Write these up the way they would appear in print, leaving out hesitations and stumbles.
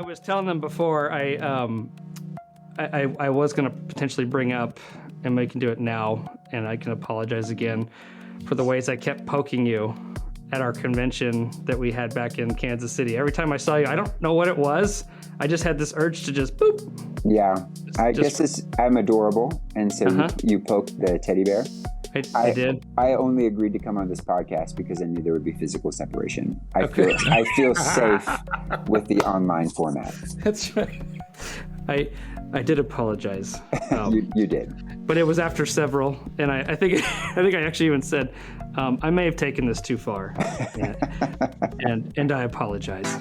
was telling them before, I was going to potentially bring up, and we can do it now, and I can apologize again for the ways I kept poking you at our convention that we had back in Kansas City. Every time I saw you, I don't know what it was. I just had this urge to just boop. Yeah, I guess I'm adorable, and so you poked the teddy bear. I did. I only agreed to come on this podcast because I knew there would be physical separation. I feel safe with the online format. That's right. I did apologize. You did, but it was after several, and I think I actually even said I may have taken this too far, and I apologize.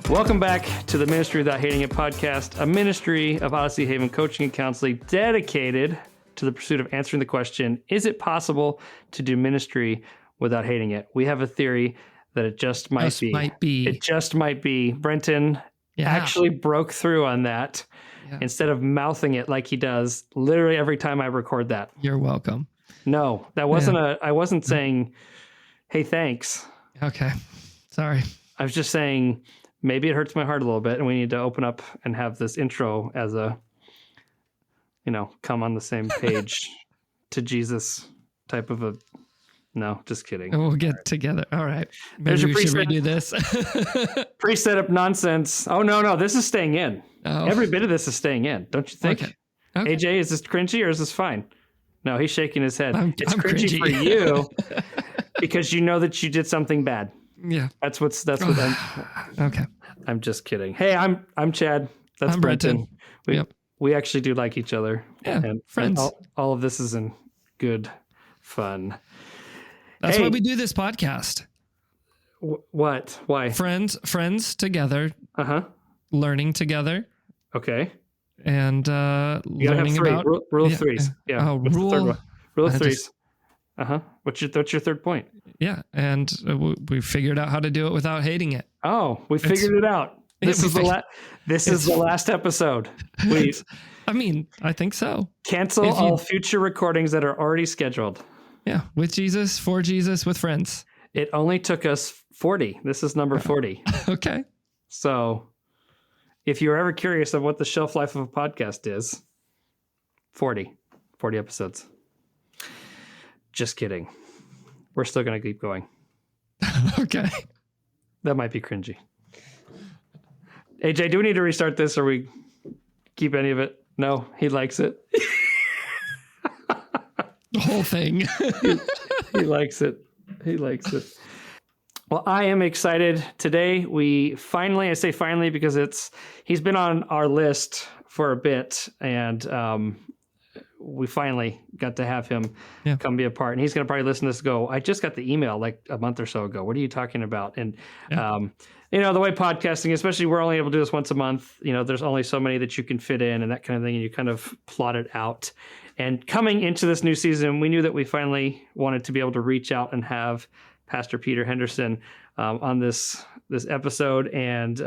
Welcome back to the Ministry Without Hating It podcast, a ministry of Odyssey Haven coaching and counseling dedicated to the pursuit of answering the question, is it possible to do ministry without hating it? We have a theory that it just might be. It just might be. Brenton actually broke through on that instead of mouthing it like he does literally every time I record that. You're welcome. No, that wasn't I wasn't saying, hey, thanks. Okay. Sorry. I was just saying, maybe it hurts my heart a little bit, and we need to open up and have this intro as a, come on the same page to Jesus type of a, no, just kidding. We'll get together. All right. Maybe we should redo this. Pre-setup nonsense. Oh, no, this is staying in. Oh. Every bit of this is staying in, don't you think? Okay. AJ, is this cringy or is this fine? No, he's shaking his head. It's cringy for you because you know that you did something bad. Yeah. That's what I'm. Okay. I'm just kidding. Hey, I'm Chad. That's I'm Brenton. We actually do like each other. Yeah. And friends. All of this is in good fun. That's why we do this podcast. What? Why? Friends together. Learning together. Okay. And learning about rule of threes. Yeah. Oh, rule of threes. What's your third point? Yeah, and we figured out how to do it without hating it. Oh, we figured it out. This is the last episode. I think so. Cancel all future recordings that are already scheduled. Yeah, with Jesus, for Jesus, with friends. It only took us 40. This is number 40. Okay. So, if you're ever curious of what the shelf life of a podcast is, 40 episodes. Just kidding. We're still going to keep going. Okay. That might be cringy. AJ, do we need to restart this or we keep any of it? No, he likes it. The whole thing. He likes it. He likes it. Well, I am excited. Today, I say finally because he's been on our list for a bit, and we finally got to have him come be a part. And he's going to probably listen to this and go, I just got the email like a month or so ago. What are you talking about? And, the way podcasting, especially we're only able to do this once a month, there's only so many that you can fit in and that kind of thing. And you kind of plot it out. And coming into this new season, we knew that we finally wanted to be able to reach out and have Pastor Peter Henderson on this episode. And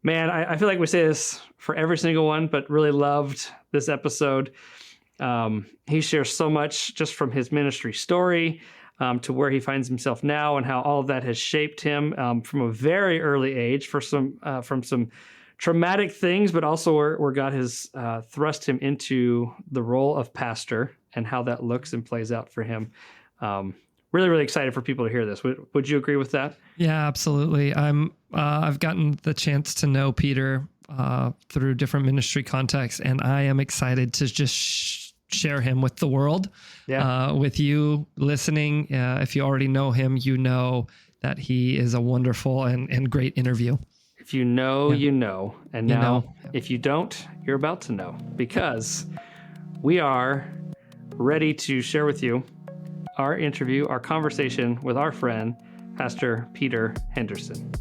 man, I feel like we say this for every single one, but really loved this episode. He shares so much just from his ministry story to where he finds himself now and how all of that has shaped him from a very early age from some traumatic things, but also where God has thrust him into the role of pastor and how that looks and plays out for him. Really, really excited for people to hear this. Would you agree with that? Yeah, absolutely. I've gotten the chance to know Peter through different ministry contexts, and I am excited to just share him with the world, with you listening. If you already know him, you know that he is a wonderful and great interview. If you know, you know. And now, if you don't, you're about to know, because we are ready to share with you our interview, our conversation with our friend, Pastor Peter Henderson.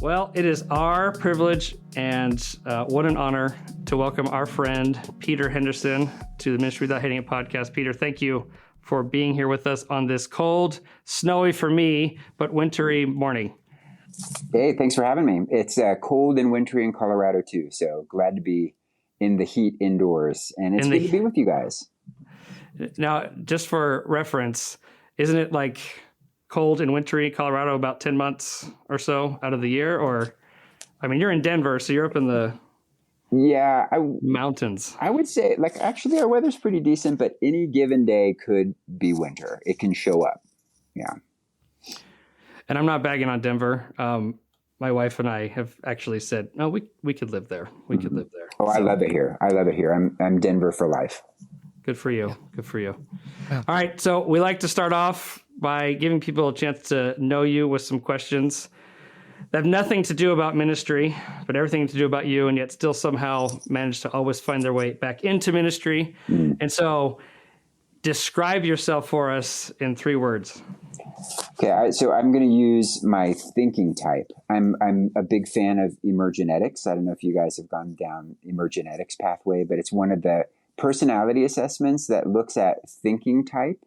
Well, it is our privilege and what an honor to welcome our friend Peter Henderson to the Ministry Without Hating It podcast. Peter, thank you for being here with us on this cold, snowy for me, but wintry morning. Hey, thanks for having me. It's cold and wintry in Colorado too, so glad to be in the heat indoors, and it's good to be with you guys. Now, just for reference, isn't it like cold and wintry in Colorado about 10 months or so out of the year? Or, I mean, you're in Denver, so you're up in the mountains. I would say, like, actually our weather's pretty decent, but any given day could be winter. It can show up. Yeah. And I'm not bagging on Denver. My wife and I have actually said, no, we could live there. We could live there. Oh, so. I love it here. I'm Denver for life. Good for you. Good for you. Yeah. All right. So we like to start off by giving people a chance to know you with some questions that have nothing to do about ministry, but everything to do about you, and yet still somehow manage to always find their way back into ministry. And so describe yourself for us in 3 words. Okay, so I'm going to use my thinking type. I'm a big fan of emergenetics. I don't know if you guys have gone down emergenetics pathway, but it's one of the personality assessments that looks at thinking type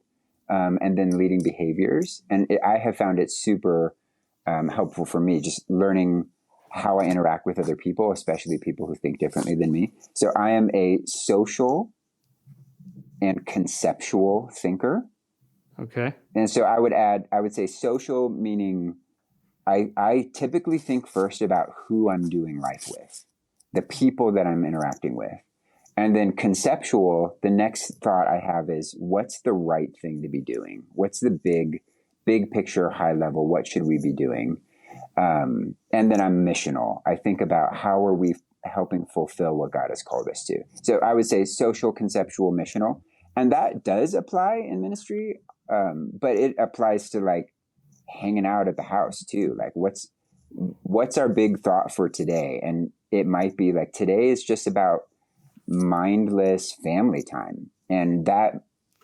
and then leading behaviors. And I have found it super helpful for me, just learning how I interact with other people, especially people who think differently than me. So I am a social and conceptual thinker. Okay. And so I would say social, meaning I typically think first about who I'm doing life with, the people that I'm interacting with. And then conceptual, the next thought I have is, what's the right thing to be doing? What's the big picture, high level? What should we be doing? And then I'm missional. I think about how are we helping fulfill what God has called us to. So I would say social, conceptual, missional. And that does apply in ministry. But it applies to like hanging out at the house too. Like what's our big thought for today? And it might be like, today is just about mindless family time. And that,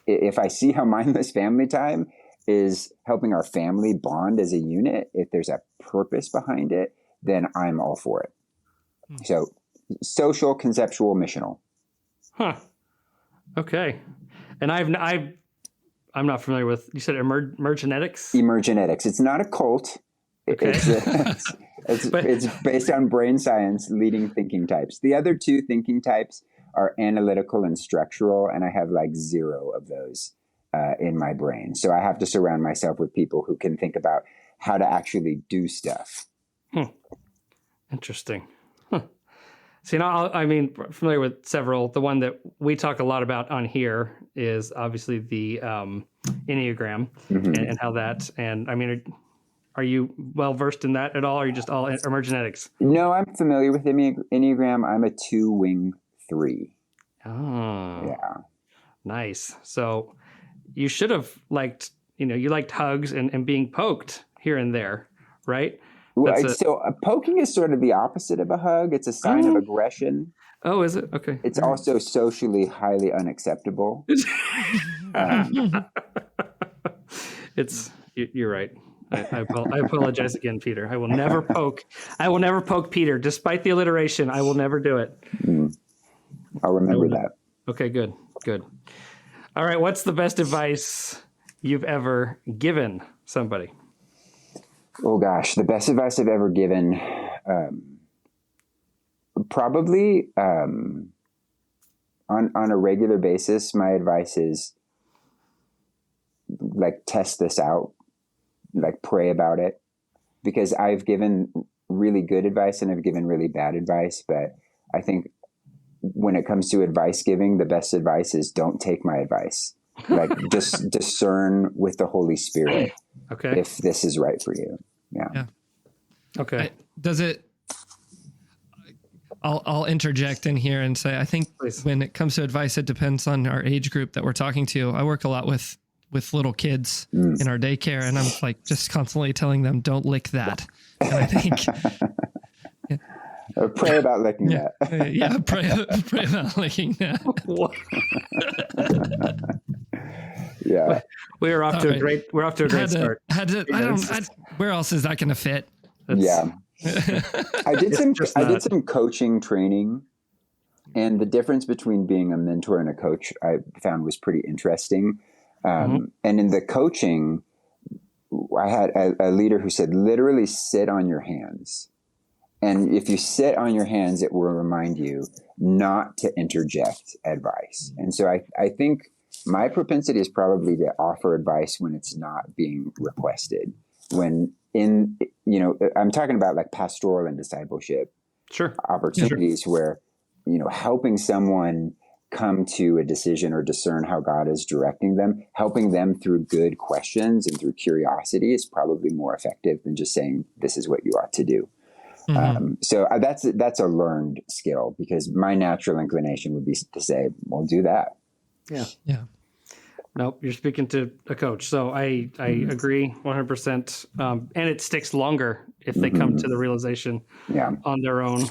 if I see how mindless family time is helping our family bond as a unit, if there's a purpose behind it, then I'm all for it. So social, conceptual, missional. Huh. Okay. And I'm not familiar with, you said emergenetics? Emergenetics. It's not a cult. Okay. It's based on brain science, leading thinking types. The other 2 thinking types are analytical and structural, and I have like 0 of those in my brain. So I have to surround myself with people who can think about how to actually do stuff. Interesting. Huh. So, familiar with several. The one that we talk a lot about on here is obviously the Enneagram and how that, and I mean, are you well versed in that at all? Or are you just all emergenetics? No, I'm familiar with Enneagram. I'm a 2-wing 3. Oh, yeah. Nice. So you should have liked, you liked hugs and being poked here and there, right? So poking is sort of the opposite of a hug. It's a sign of aggression. Oh, is it? Okay. It's also socially highly unacceptable. You're right. I apologize again, Peter. I will never poke Peter, despite the alliteration. I will never do it. I'll remember that. Okay, good. All right. What's the best advice you've ever given somebody? Oh gosh, the best advice I've ever given, probably on a regular basis. My advice is like, test this out, like pray about it, because I've given really good advice and I've given really bad advice. But I think when it comes to advice giving, the best advice is don't take my advice. Like just discern with the Holy Spirit if this is right for you. Yeah. Okay. I'll interject in here and say, I think when it comes to advice, it depends on our age group that we're talking to. I work a lot with little kids in our daycare, and I'm like just constantly telling them, don't lick that. And I think pray about licking that. Pray about licking that. Yeah. We're off to a great start. Where else is that going to fit? Yeah. I did some coaching training, and the difference between being a mentor and a coach I found was pretty interesting. And in the coaching, I had a leader who said, literally sit on your hands. And if you sit on your hands, it will remind you not to interject advice. And so I think my propensity is probably to offer advice when it's not being requested. When I'm talking about like pastoral and discipleship opportunities where, helping someone come to a decision or discern how God is directing them, helping them through good questions and through curiosity is probably more effective than just saying, this is what you ought to do. So that's a learned skill, because my natural inclination would be to say, well, do that. Yeah. Yeah. Nope. You're speaking to a coach. So I agree 100%. And it sticks longer if they come to the realization on their own,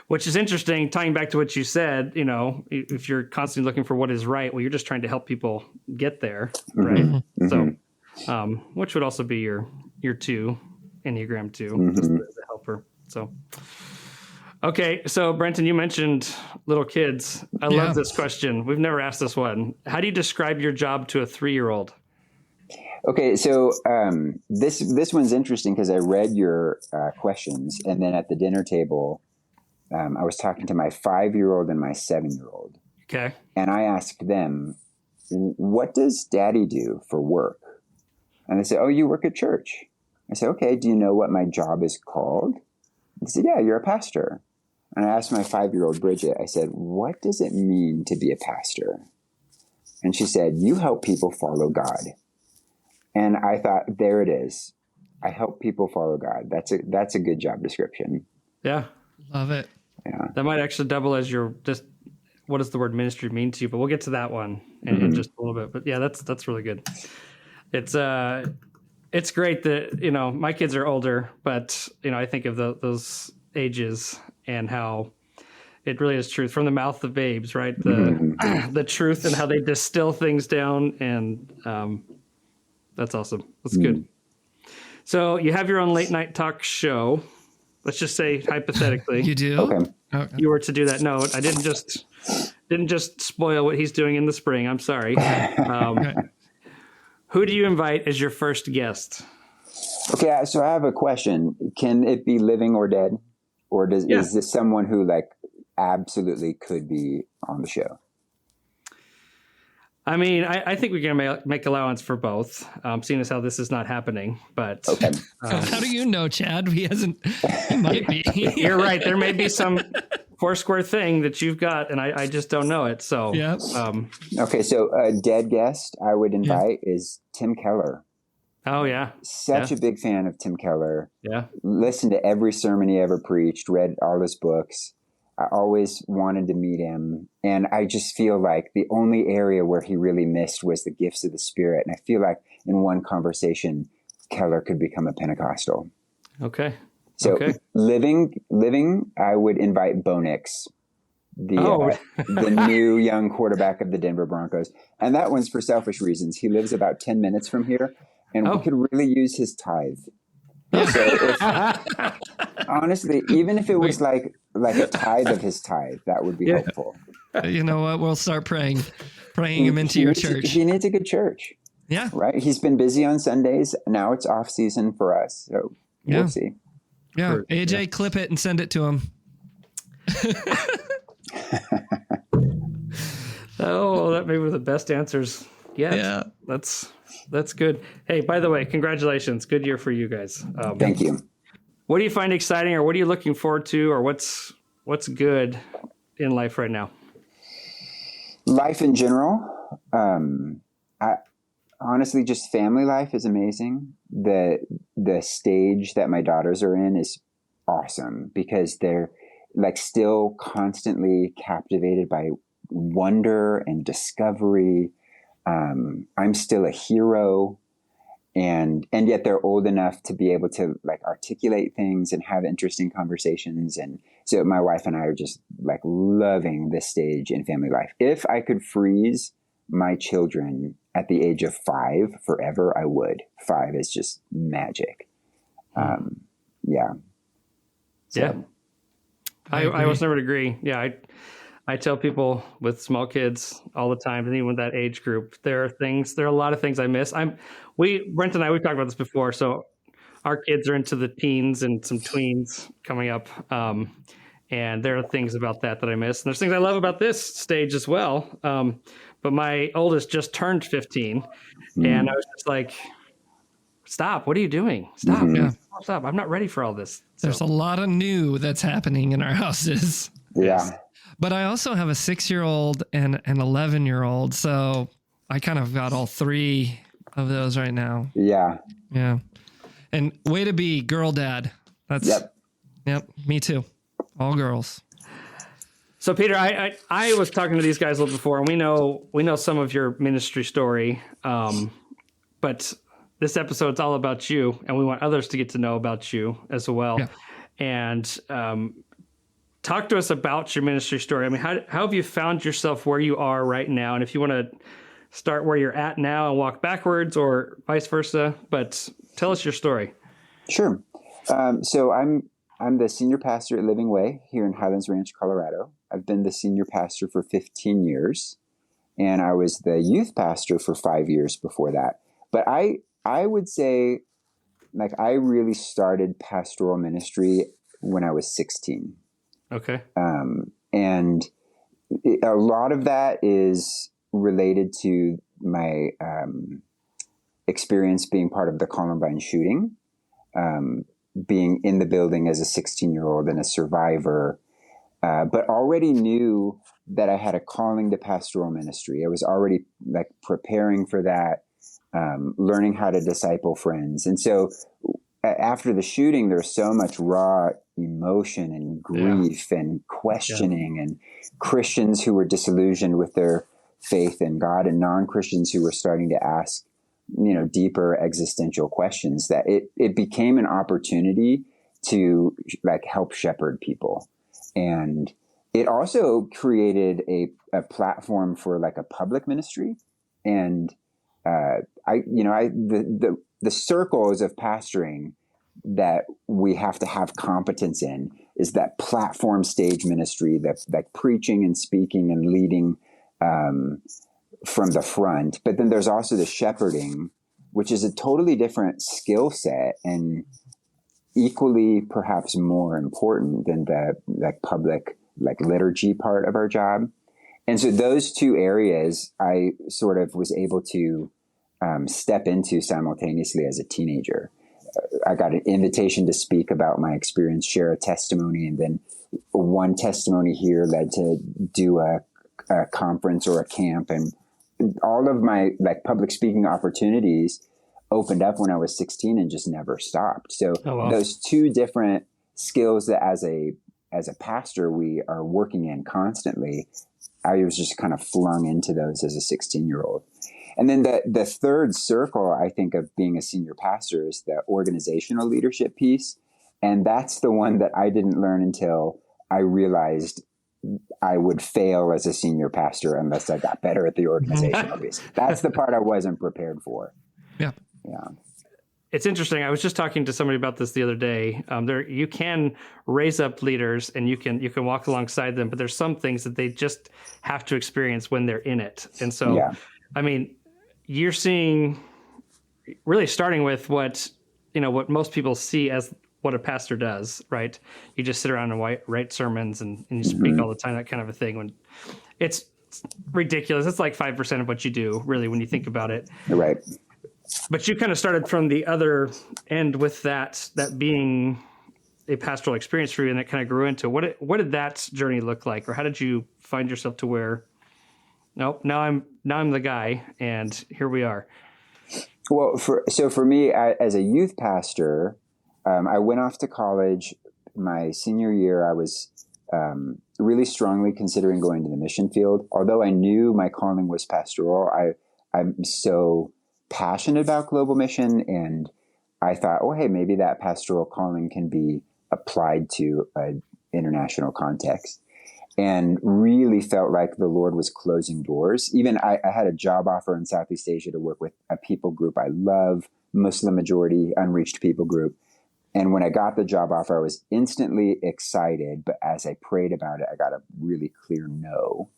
which is interesting. Tying back to what you said, if you're constantly looking for what is right, well, you're just trying to help people get there. Right. So, which would also be your 2, Enneagram 2, just the helper. So, okay. So Brenton, you mentioned little kids. I love this question. We've never asked this one. How do you describe your job to a 3-year-old? Okay. So, this one's interesting because I read your questions, and then at the dinner table, I was talking to my 5-year-old and my 7-year-old. Okay. And I asked them, what does daddy do for work? And they said, oh, you work at church. I said, okay, do you know what my job is called? They said, yeah, you're a pastor. And I asked my 5-year-old Brigitte, I said, what does it mean to be a pastor? And she said, you help people follow God. And I thought, there it is. I help people follow God. That's a good job description. Yeah. Love it. Yeah. That might actually double as your what does the word ministry mean to you? But we'll get to that one in just a little bit. But yeah, that's really good. It's great that, my kids are older, but, I think of those ages and how it really is truth from the mouth of babes, right? The truth and how they distill things down. And that's awesome. That's good. So you have your own late night talk show. Let's just say hypothetically. You do? Okay. You were to do that. No, I didn't just spoil what he's doing in the spring. I'm sorry. Who do you invite as your first guest? Okay, so I have a question. Can it be living or dead? Or is this someone who absolutely could be on the show? I mean, I think we can make allowance for both, seeing as how this is not happening. But okay. How do you know, Chad? He might be. You're right. There may be some Foursquare thing that you've got, and I just don't know it. So, okay. So a dead guest I would invite is Tim Keller. Oh yeah. Such a big fan of Tim Keller. Yeah. Listened to every sermon he ever preached, read all his books. I always wanted to meet him. And I just feel like the only area where he really missed was the gifts of the Spirit. And I feel like in one conversation, Keller could become a Pentecostal. Okay. So living, I would invite Bo Nix, the new young quarterback of the Denver Broncos. And that one's for selfish reasons. He lives about 10 minutes from here, and we could really use his tithe. So honestly, even if it was like a tithe of his tithe, that would be helpful. You know what? We'll start praying him into your church. He needs a good church. Yeah. Right. He's been busy on Sundays. Now it's off season for us. So we'll see. Yeah. AJ, clip it and send it to him. Oh, that may be the best answers yet. Yeah. That's good. Hey, by the way, congratulations. Good year for you guys. Thank you. What do you find exciting, or what are you looking forward to, or what's good in life right now? Life in general. I honestly, just family life is amazing. The stage that my daughters are in is awesome because they're still constantly captivated by wonder and discovery. I'm still a hero, and yet they're old enough to be able to articulate things and have interesting conversations. And so my wife and I are just loving this stage in family life. If I could freeze my children at the age of 5 forever, I would. 5 is just magic. Yeah. So. Yeah. I was never to agree. Yeah. I tell people with small kids all the time, and even with that age group, there are a lot of things I miss. Brent and I, we've talked about this before. So our kids are into the teens and some tweens coming up. And there are things about that I miss. And there's things I love about this stage as well. But my oldest just turned 15 and I was just like, stop. What are you doing? Stop. Mm-hmm. Yeah. Stop. I'm not ready for all this. There's a lot of new that's happening in our houses. Yeah. But I also have a 6-year-old and an 11-year-old. So I kind of got all three of those right now. Yeah. Yeah. And way to be girl dad. Yep. Me too. All girls. So Peter, I was talking to these guys a little before, and we know some of your ministry story. But this episode's all about you, and we want others to get to know about you as well. Yeah. And talk to us about your ministry story. I mean, how have you found yourself where you are right now? And if you want to start where you're at now and walk backwards or vice versa, but tell us your story. Sure. So I'm the senior pastor at Living Way here in Highlands Ranch, Colorado. I've been the senior pastor for 15 years, and I was the youth pastor for 5 years before that. But I would say, like, I really started pastoral ministry when I was 16. Okay. And a lot of that is related to my experience being part of the Columbine shooting, being in the building as a 16-year-old and a survivor, but already knew that I had a calling to pastoral ministry. I was already like preparing for that, learning how to disciple friends. And so after the shooting, there's so much raw emotion and grief and questioning and Christians who were disillusioned with their faith in God and non-Christians who were starting to ask, deeper existential questions, that it became an opportunity to like help shepherd people. And it also created a platform for like a public ministry. And the circles of pastoring that we have to have competence in is that platform stage ministry, that like preaching and speaking and leading from the front. But then there's also the shepherding, which is a totally different skill set and equally perhaps more important than the like public like liturgy part of our job. And so those two areas I sort of was able to step into simultaneously as a teenager. I got an invitation to speak about my experience, share a testimony, and then one testimony here led to do a conference or a camp, and all of my like public speaking opportunities opened up when I was 16 and just never stopped. So those two different skills that as a pastor we are working in constantly, I was just kind of flung into those as a 16-year-old. And then the third circle, I think, of being a senior pastor is the organizational leadership piece. And that's the one that I didn't learn until I realized I would fail as a senior pastor unless I got better at the organizational piece. That's the part I wasn't prepared for. Yeah. Yeah. It's interesting. I was just talking to somebody about this the other day. You can raise up leaders and you can walk alongside them, but there's some things that they just have to experience when they're in it. And so, I mean, you're seeing really starting with what most people see as what a pastor does, right? You just sit around and write sermons and you speak all the time, that kind of a thing. When it's ridiculous. It's like 5% of what you do, really, when you think about it. Right. But you kind of started from the other end with that being a pastoral experience for you, and it kind of grew into what did that journey look like, or how did you find yourself to where, nope, now I'm the guy, and here we are. Well, for me as a youth pastor, I went off to college. My senior year, I was really strongly considering going to the mission field. Although I knew my calling was pastoral, I'm so passionate about global mission, and I thought, oh, hey, maybe that pastoral calling can be applied to an international context, and really felt like the Lord was closing doors. Even I had a job offer in Southeast Asia to work with a people group I love, Muslim majority, unreached people group. And when I got the job offer, I was instantly excited. But as I prayed about it, I got a really clear no,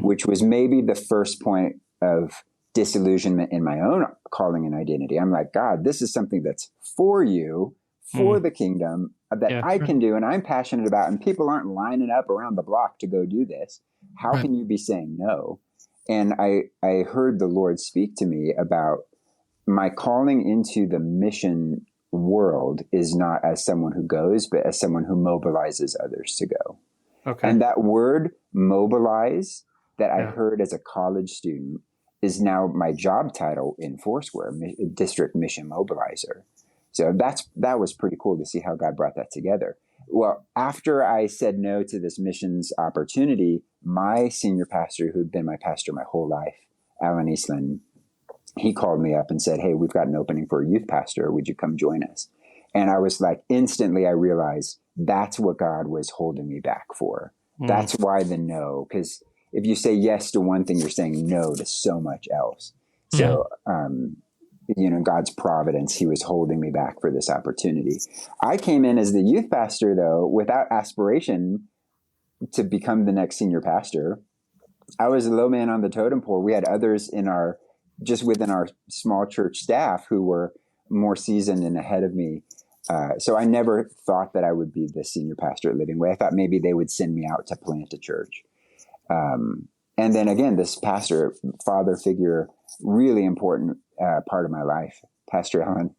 which was maybe the first point of disillusionment in my own calling and identity. I'm like, God, this is something that's for you, for the kingdom, that I can do and I'm passionate about. And people aren't lining up around the block to go do this. How can you be saying no? And I heard the Lord speak to me about my calling into the mission world is not as someone who goes, but as someone who mobilizes others to go. Okay. And that word mobilize that I heard as a college student is now my job title in Foursquare, District Mission Mobilizer. So that was pretty cool to see how God brought that together. Well, after I said no to this missions opportunity, my senior pastor, who'd been my pastor my whole life, Alan Eastland, he called me up and said, hey, we've got an opening for a youth pastor. Would you come join us? And I was like, instantly I realized that's what God was holding me back for. That's why the no, because if you say yes to one thing, you're saying no to so much else. So, God's providence, he was holding me back for this opportunity. I came in as the youth pastor, though, without aspiration to become the next senior pastor. I was a low man on the totem pole. We had others within our small church staff who were more seasoned and ahead of me. So I never thought that I would be the senior pastor at Living Way. I thought maybe they would send me out to plant a church. And then again, this pastor, father figure, really important part of my life, Pastor Alan,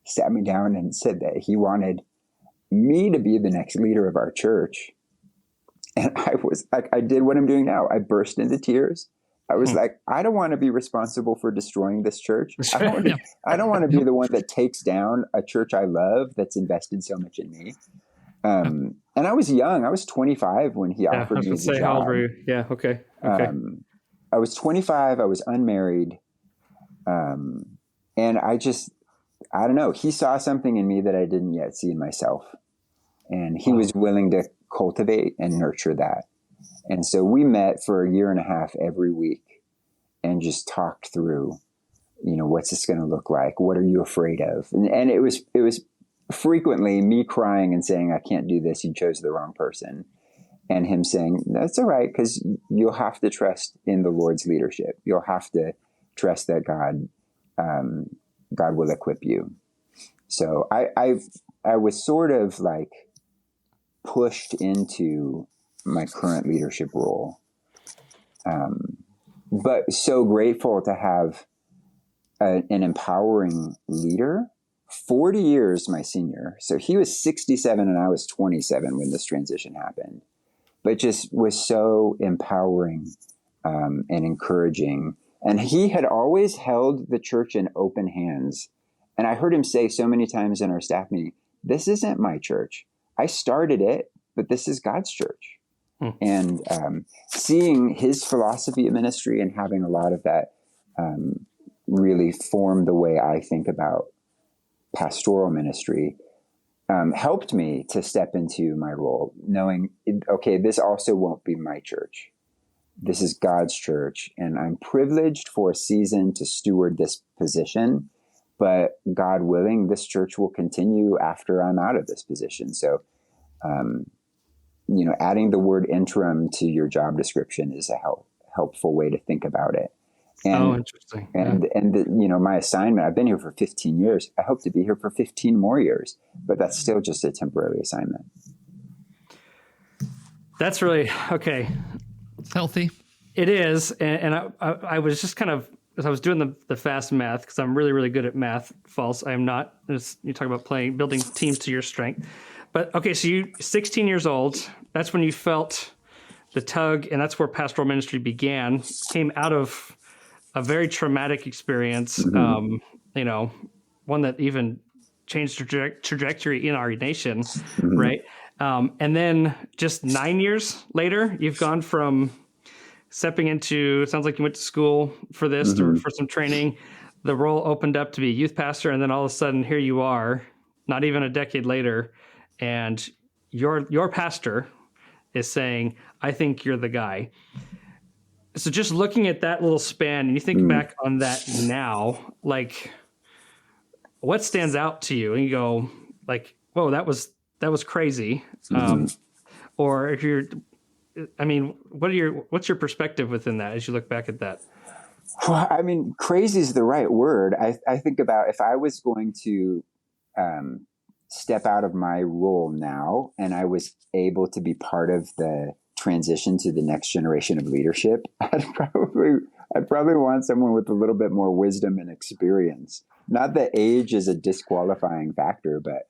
sat me down and said that he wanted me to be the next leader of our church. And I was like, I did what I'm doing now. I burst into tears. I was like, I don't want to be responsible for destroying this church. I don't want to be the one that takes down a church I love that's invested so much in me. And I was young. I was 25 when he offered me the job. How old were you? Yeah, okay. I was 25. I was unmarried. And I don't know. He saw something in me that I didn't yet see in myself. And he was willing to cultivate and nurture that. And so we met for a year and a half every week and just talked through, what's this going to look like? What are you afraid of? And it was frequently me crying and saying, I can't do this. You chose the wrong person. And him saying, that's all right, because you'll have to trust in the Lord's leadership. You'll have to trust that God will equip you. So I was sort of like pushed into my current leadership role. But so grateful to have an empowering leader, 40 years my senior. So he was 67 and I was 27 when this transition happened, but just was so empowering and encouraging. And he had always held the church in open hands. And I heard him say so many times in our staff meeting, this isn't my church. I started it, but this is God's church. And seeing his philosophy of ministry and having a lot of that really form the way I think about pastoral ministry helped me to step into my role, knowing, okay, this also won't be my church. This is God's church, and I'm privileged for a season to steward this position, but God willing, this church will continue after I'm out of this position. So, adding the word interim to your job description is a helpful way to think about it. And, interesting. And my assignment, I've been here for 15 years. I hope to be here for 15 more years, but that's still just a temporary assignment. That's really, okay. It's healthy. It is. And I was just kind of, as I was doing the fast math, because I'm really, really good at math, false. I am not. You talk about building teams to your strength. But okay, so you 16 years old, that's when you felt the tug, and that's where pastoral ministry began, came out of a very traumatic experience, one that even changed the trajectory in our nation, right? And then just 9 years later, you've gone from stepping into, it sounds like you went to school for this, for some training. The role opened up to be a youth pastor, and then all of a sudden, here you are, not even a decade later, and your pastor is saying, I think you're the guy. So just looking at that little span, and you think back on that now, like, what stands out to you? And you go, like, whoa, that was crazy. Or if you're, I mean, what's your perspective within that as you look back at that? Well, I mean, crazy is the right word. I think about if I was going to step out of my role now and I was able to be part of the transition to the next generation of leadership, I'd probably want someone with a little bit more wisdom and experience. Not that age is a disqualifying factor, but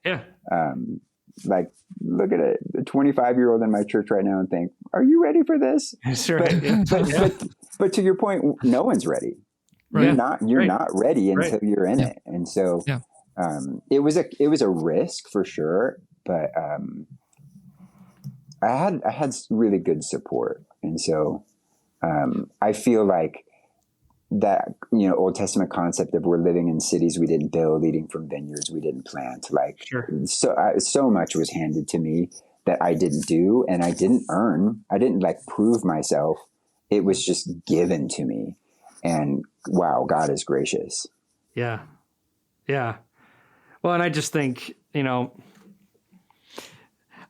like, look at a 25-year-old in my church right now and think, are you ready for this? Sure. But to your point, no one's ready. Right. You're not ready until you're in it. And so it was a risk for sure, but I had really good support. And so I feel like that, Old Testament concept of we're living in cities we didn't build, eating from vineyards we didn't plant. Like, so much was handed to me that I didn't do, and I didn't earn. I didn't prove myself. It was just given to me, and wow, God is gracious. Yeah. Well, and I just think,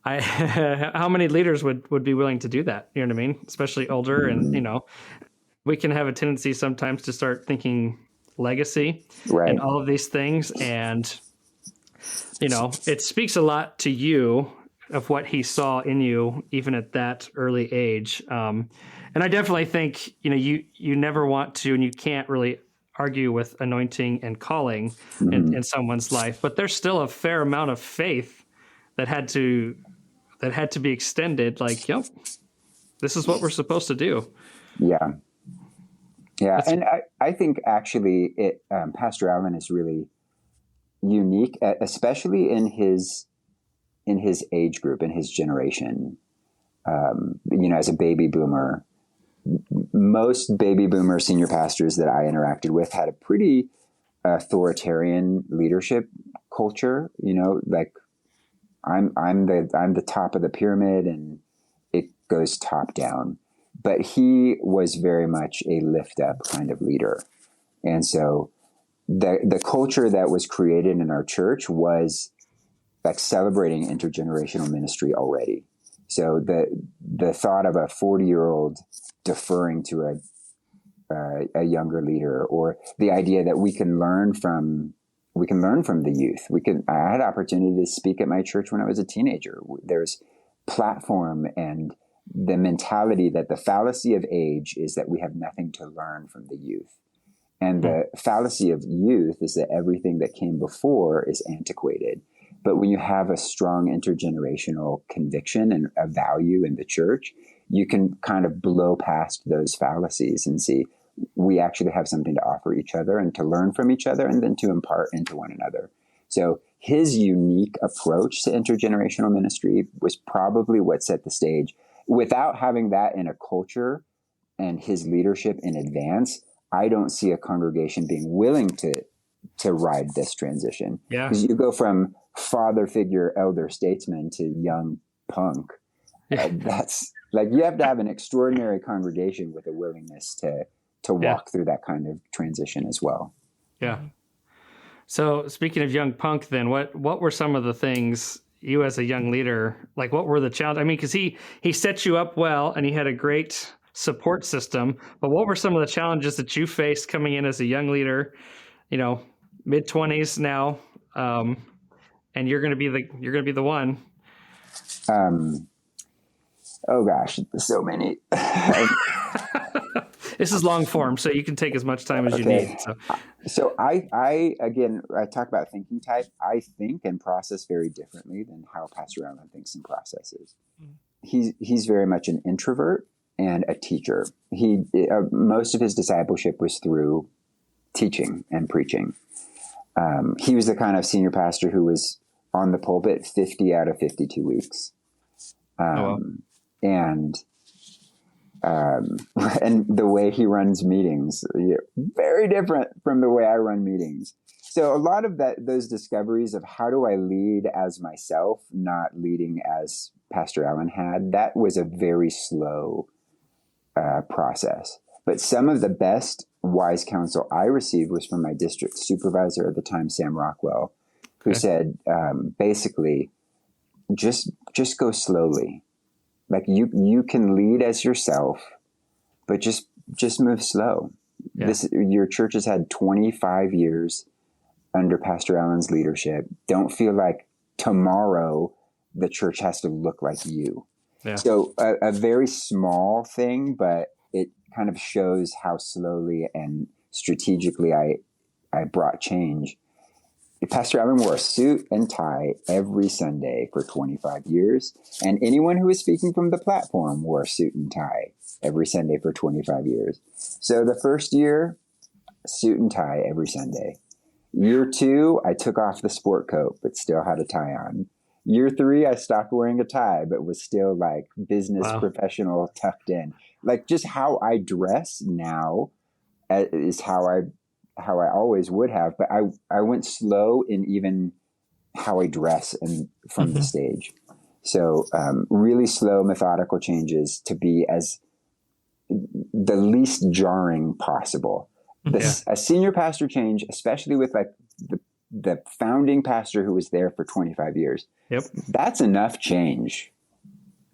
how many leaders would be willing to do that? You know what I mean? Especially older, and we can have a tendency sometimes to start thinking legacy and all of these things. And, it speaks a lot to you of what he saw in you, even at that early age. And I definitely think, you never want to, and you can't really argue with anointing and calling in someone's life, but there's still a fair amount of faith that had to be extended. Like, yep, this is what we're supposed to do. Yeah. And I think actually Pastor Allen is really unique, especially in his age group, in his generation. As a baby boomer, most baby boomer senior pastors that I interacted with had a pretty authoritarian leadership culture. I'm the top of the pyramid and it goes top down. But he was very much a lift up kind of leader. And so the culture that was created in our church was celebrating intergenerational ministry already. So the thought of a 40-year-old deferring to a younger leader, or the idea that we can learn from the youth. I had opportunity to speak at my church when I was a teenager. There's platform and the mentality that the fallacy of age is that we have nothing to learn from the youth. And the fallacy of youth is that everything that came before is antiquated. But when you have a strong intergenerational conviction and a value in the church, you can kind of blow past those fallacies and see we actually have something to offer each other and to learn from each other and then to impart into one another. So his unique approach to intergenerational ministry was probably what set the stage. Without having that in a culture and his leadership in advance, I don't see a congregation being willing to ride this transition. Yeah. Because you go from father figure, elder statesman to young punk. That's you have to have an extraordinary congregation with a willingness to walk through that kind of transition as well. Yeah. So speaking of young punk, then what were some of the things you as a young leader, what were the challenges? I mean, because he set you up well and he had a great support system, but what were some of the challenges that you faced coming in as a young leader, mid-20s now, and you're going to be the one? Oh gosh, so many. This is long form, so you can take as much time as you need. So I again, I talk about thinking type. I think and process very differently than how Pastor Allen thinks and processes. He's very much an introvert and a teacher. Most of his discipleship was through teaching and preaching. He was the kind of senior pastor who was on the pulpit 50 out of 52 weeks. And the way he runs meetings, very different from the way I run meetings. So a lot of those discoveries of how do I lead as myself, not leading as Pastor Allen had, that was a very slow process. But some of the best wise counsel I received was from my district supervisor at the time, Sam Rockwell, who said, basically, just go slowly. Like you can lead as yourself, but just move slow. Yeah. Your church has had 25 years under Pastor Allen's leadership. Don't feel like tomorrow the church has to look like you. Yeah. So a very small thing, but it kind of shows how slowly and strategically I brought change. Pastor Allen wore a suit and tie every Sunday for 25 years. And anyone who was speaking from the platform wore a suit and tie every Sunday for 25 years. So the first year, suit and tie every Sunday. Year 2, I took off the sport coat, but still had a tie on. Year 3, I stopped wearing a tie, but was still like business professional tucked in. Like just how I dress now is how I always would have, but I went slow in even how I dress and from the stage. So really slow, methodical changes to be as the least jarring possible. A senior pastor change, especially with like the founding pastor who was there for 25 years. Yep. That's enough change.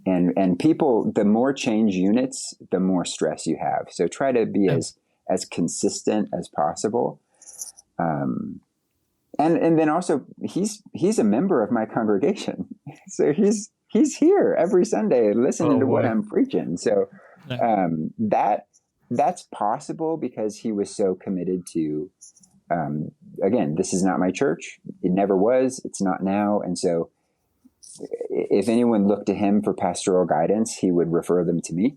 And people, the more change units, the more stress you have. So try to be as consistent as possible. And then also he's a member of my congregation. So he's here every Sunday listening to what I'm preaching. So that's possible because he was so committed to, again, this is not my church. It never was. It's not now. And so if anyone looked to him for pastoral guidance, he would refer them to me.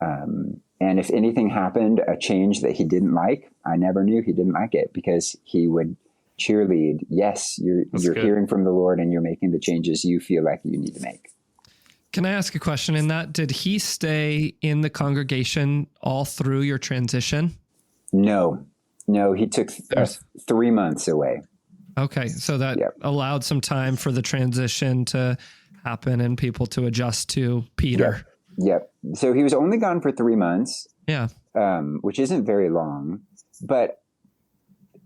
And if anything happened, a change that he didn't like, I never knew he didn't like it because he would cheerlead. Yes, you're hearing from the Lord and you're making the changes you feel like you need to make. Can I ask a question in that? Did he stay in the congregation all through your transition? No, he took 3 months away. Okay. So that allowed some time for the transition to happen and people to adjust to Peter. Yep. So he was only gone for 3 months. Yeah. Which isn't very long, but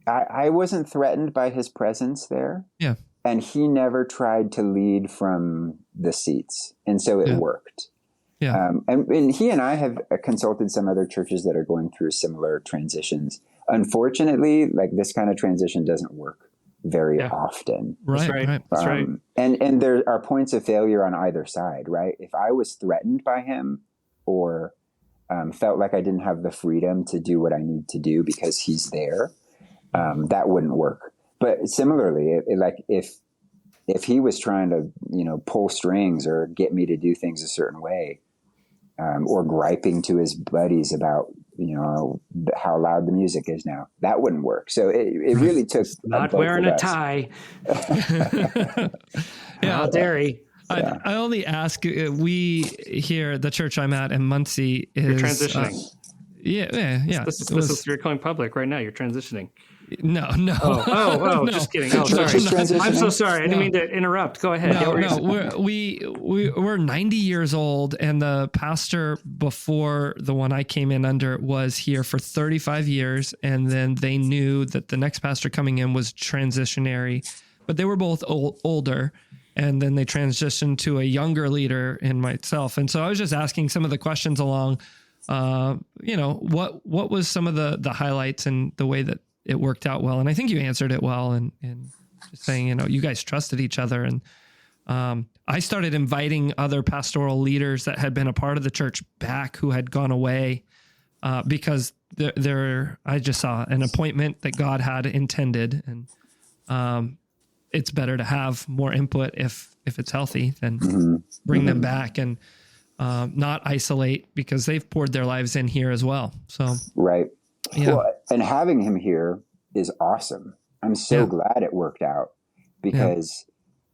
I wasn't threatened by his presence there. Yeah. And he never tried to lead from the seats. And so it worked. Yeah. And he and I have consulted some other churches that are going through similar transitions. Unfortunately, like this kind of transition doesn't work very often. Right. That's right. And there are points of failure on either side, right? If I was threatened by him or felt like I didn't have the freedom to do what I need to do because he's there, that wouldn't work. But similarly, if he was trying to, pull strings or get me to do things a certain way, or griping to his buddies about, how loud the music is now, that wouldn't work. So it really took not wearing a tie. How dare he? I only ask. We here, the church I'm at in Muncie, is you're transitioning. This is you're going public right now. You're transitioning. No. No. Just kidding. Oh, sorry. I'm so sorry. I didn't mean to interrupt. Go ahead. We're 90 years old, and the pastor before the one I came in under was here for 35 years, and then they knew that the next pastor coming in was transitionary, but they were both older, and then they transitioned to a younger leader in myself. And so I was just asking some of the questions along, what was some of the highlights and the way that it worked out well. And I think you answered it well and just saying, you guys trusted each other. And I started inviting other pastoral leaders that had been a part of the church back who had gone away because I just saw an appointment that God had intended. And it's better to have more input if it's healthy than bring them back and not isolate because they've poured their lives in here as well. So right. Yeah. Well, and having him here is awesome. I'm so glad it worked out because,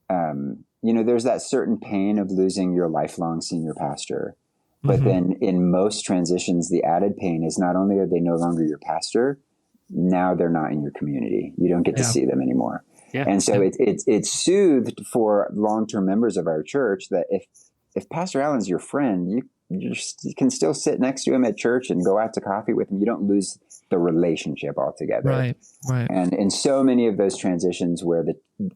there's that certain pain of losing your lifelong senior pastor. But then in most transitions, the added pain is not only are they no longer your pastor, now they're not in your community. You don't get to see them anymore. Yeah. And so it's soothed for long-term members of our church that if Pastor Allen's your friend, you can still sit next to him at church and go out to coffee with him. You don't lose the relationship altogether. Right. And in so many of those transitions where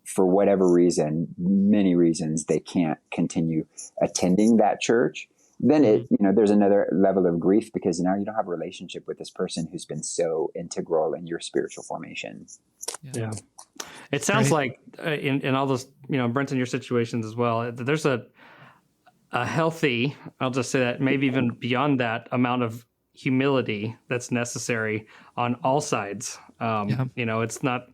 for whatever reason, many reasons, they can't continue attending that church, then there's another level of grief, because now you don't have a relationship with this person who's been so integral in your spiritual formation. Yeah. It sounds like in all those, Brent, in your situations as well, there's a healthy, I'll just say that, maybe even beyond that, amount of humility that's necessary on all sides. It's not,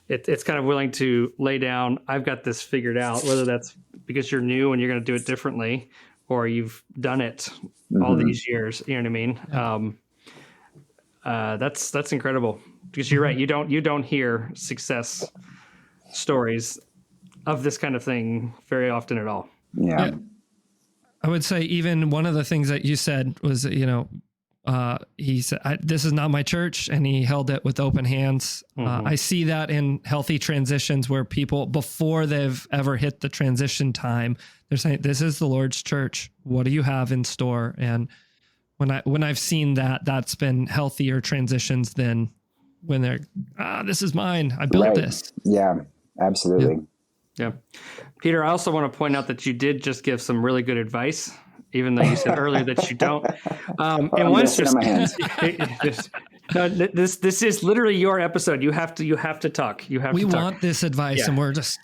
it's kind of willing to lay down, I've got this figured out, whether that's because you're new and you're going to do it differently, or you've done it all these years. You know what I mean? That's incredible, because you're right. You don't hear success stories of this kind of thing very often at all. Yeah. I would say even one of the things that you said was, he said, this is not my church, and he held it with open hands. I see that in healthy transitions where people, before they've ever hit the transition time, they're saying, this is the Lord's church. What do you have in store? And when I've seen that, that's been healthier transitions than when they're, this is mine. I built this. Yeah, absolutely. Yeah. Peter, I also want to point out that you did just give some really good advice, even though you said earlier that you don't. And once just, on my hands. No, this is literally your episode. You have to talk. We want this advice, and we're just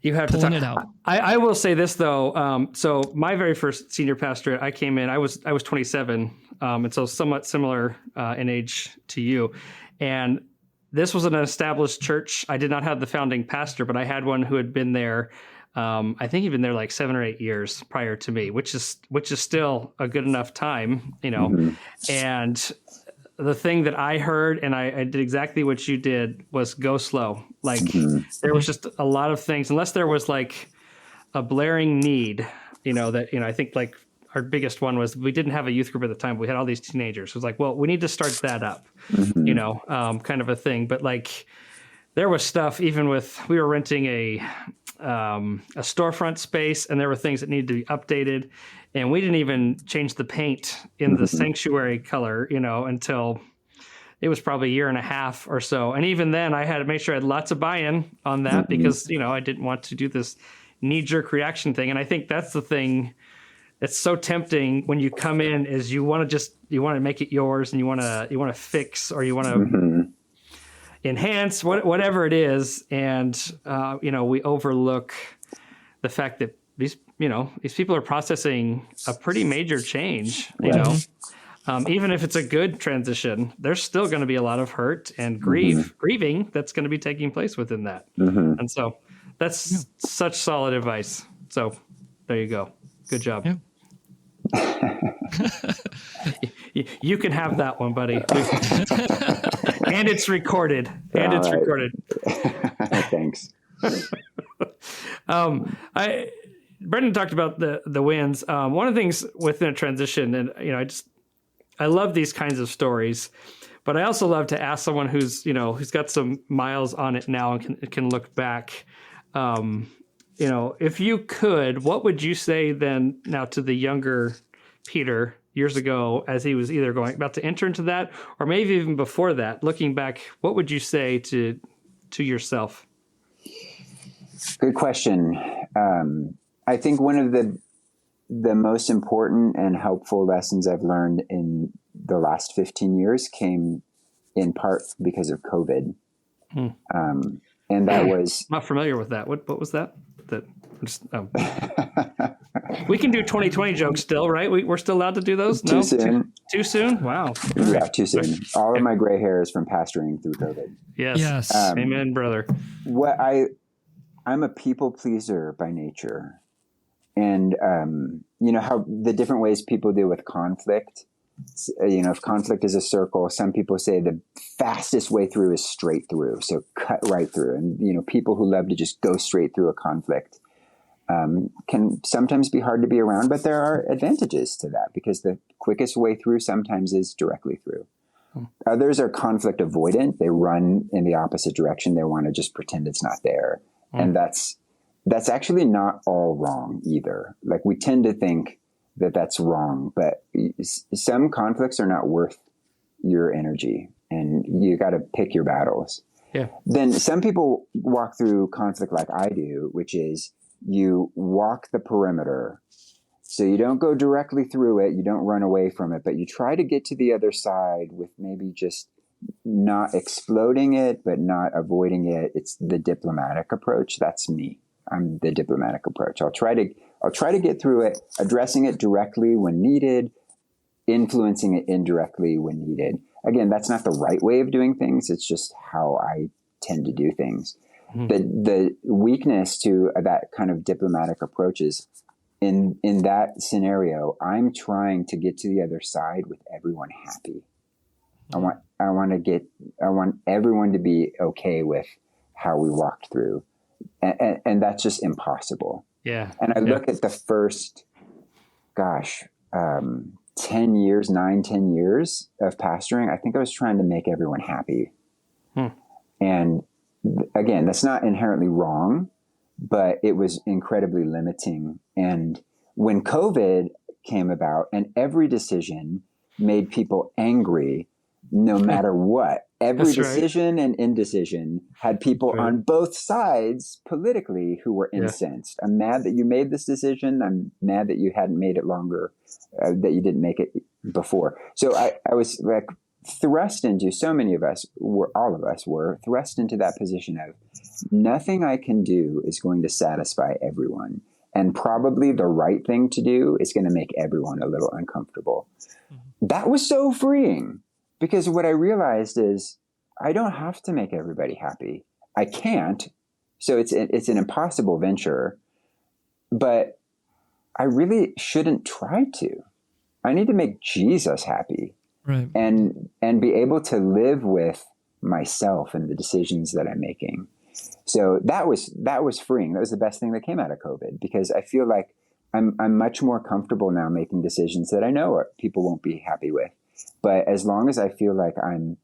you have to talk it out. I will say this though. So my very first senior pastorate, I came in. I was 27, and so somewhat similar in age to you, and this was an established church. I did not have the founding pastor, but I had one who had been there. I think he'd been there like 7 or 8 years prior to me, which is still a good enough time, And the thing that I heard, and I did exactly what you did, was go slow. Like there was just a lot of things, unless there was like a blaring need, I think like our biggest one was we didn't have a youth group at the time. We had all these teenagers. It was like, well, we need to start that up, kind of a thing. But like there was stuff, even with, we were renting a storefront space, and there were things that needed to be updated, and we didn't even change the paint in the sanctuary color, until it was probably a year and a half or so. And even then I had to make sure I had lots of buy-in on that because, I didn't want to do this knee-jerk reaction thing. And I think that's the thing that's so tempting when you come in, is you want to make it yours, and you want to fix, or you want to enhance whatever it is. And, we overlook the fact that these people are processing a pretty major change, even if it's a good transition, there's still going to be a lot of hurt and grieving that's going to be taking place within that. And so that's such solid advice. So there you go. Good job. Yeah. You can have that one, buddy. And it's recorded. Recorded. Thanks. Brendan talked about the wins. One of the things within a transition, and I love these kinds of stories, but I also love to ask someone who's got some miles on it now and can look back. If you could, what would you say then now to the younger Peter years ago, as he was either about to enter into that, or maybe even before that, looking back, what would you say to yourself? Good question. I think one of the most important and helpful lessons I've learned in the last 15 years came in part because of COVID. And that was... I'm not familiar with that. What was that? We can do 2020 jokes still, right? We're still allowed to do those? Too soon. Too soon? Wow. Yeah, too soon. All of my gray hair is from pastoring through COVID. Yes. Amen, brother. I'm a people pleaser by nature. And, how the different ways people deal with conflict, if conflict is a circle, some people say the fastest way through is straight through. So cut right through. And, people who love to just go straight through a conflict can sometimes be hard to be around, but there are advantages to that because the quickest way through sometimes is directly through. Others are conflict avoidant. They run in the opposite direction. They want to just pretend it's not there. And that's actually not all wrong either. Like we tend to think that that's wrong, but some conflicts are not worth your energy, and you got to pick your battles. Yeah. Then some people walk through conflict like I do, which is you walk the perimeter. So you don't go directly through it. You don't run away from it, but you try to get to the other side with maybe just not exploding it, but not avoiding it. It's the diplomatic approach. That's me. I'm the diplomatic approach. I'll try to get through it, addressing it directly when needed, influencing it indirectly when needed. Again, that's not the right way of doing things. It's just how I tend to do things. Mm-hmm. The weakness to that kind of diplomatic approach is in that scenario, I'm trying to get to the other side with everyone happy. Mm-hmm. I want everyone to be okay with how we walked through. And that's just impossible. Yeah. And I look at the first, 10 years of pastoring, I think I was trying to make everyone happy. And again, that's not inherently wrong, but it was incredibly limiting. And when COVID came about and every decision made people angry, no matter what, every decision and indecision had people on both sides politically who were incensed. I'm mad that you made this decision. I'm mad that you hadn't made it longer, that you didn't make it before. So I was like thrust into, all of us were thrust into that position of nothing I can do is going to satisfy everyone. And probably the right thing to do is going to make everyone a little uncomfortable. Mm-hmm. That was so freeing. Because what I realized is I don't have to make everybody happy. I can't. So it's an impossible venture. But I really shouldn't try to. I need to make Jesus happy. Right. And be able to live with myself and the decisions that I'm making. So that was freeing. That was the best thing that came out of COVID, because I feel like I'm much more comfortable now making decisions that I know people won't be happy with. But as long as I feel like I'm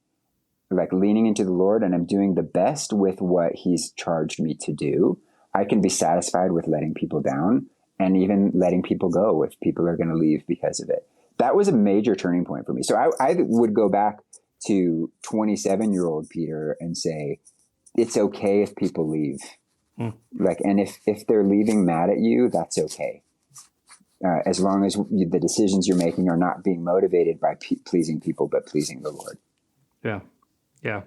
like leaning into the Lord and I'm doing the best with what He's charged me to do, I can be satisfied with letting people down and even letting people go if people are going to leave because of it. That was a major turning point for me. So I would go back to 27-year-old Peter and say, it's okay if people leave. And if they're leaving mad at you, that's okay. As long as the decisions you're making are not being motivated by pleasing people, but pleasing the Lord. Yeah. Yeah.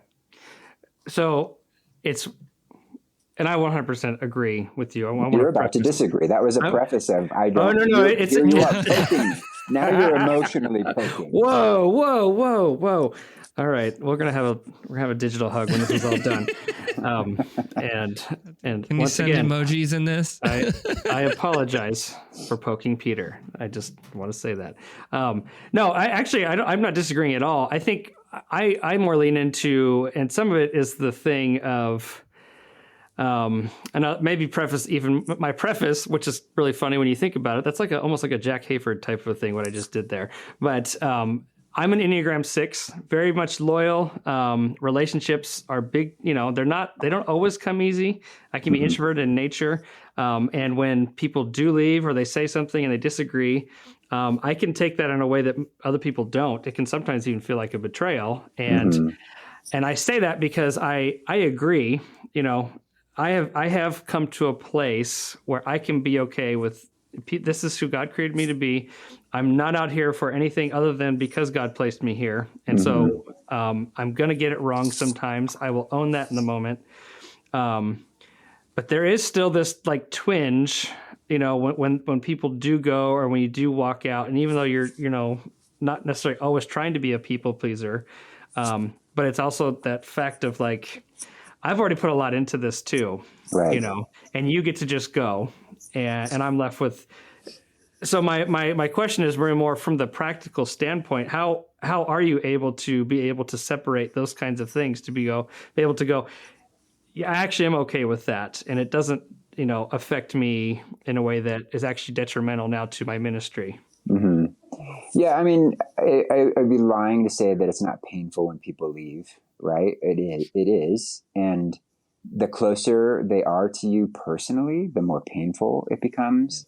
So and I 100% agree with you. You're about to disagree. That was a preface of, I don't. Oh, no. You are poking. Now you're emotionally poking. Whoa. All right. We're going to have a digital hug when this is all done. And can you send emojis in this? I apologize for poking Peter. I just want to say that. No, I'm not disagreeing at all. I think I more lean into, and some of it is the thing of, and I'll maybe preface even my preface, which is really funny when you think about it. That's like almost like a Jack Hayford type of thing, what I just did there. But I'm an Enneagram 6, very much loyal. Relationships are big, they don't always come easy. I can be introverted in nature. And when people do leave or they say something and they disagree, I can take that in a way that other people don't. It can sometimes even feel like a betrayal. And I say that because I agree, I have come to a place where I can be okay with, this is who God created me to be. I'm not out here for anything other than because God placed me here. And so I'm going to get it wrong sometimes. I will own that in the moment. But there is still this like twinge, when people do go or when you do walk out, and even though you're, not necessarily always trying to be a people pleaser, but it's also that fact of like, I've already put a lot into this too, right. And you get to just go, and I'm left with. So my question is very more from the practical standpoint. How are you able to separate those kinds of things to be able to go, yeah, I actually am okay with that, and it doesn't affect me in a way that is actually detrimental now to my ministry. Mm-hmm. Yeah, I mean, I'd be lying to say that it's not painful when people leave, right? It is. And the closer they are to you personally, the more painful it becomes.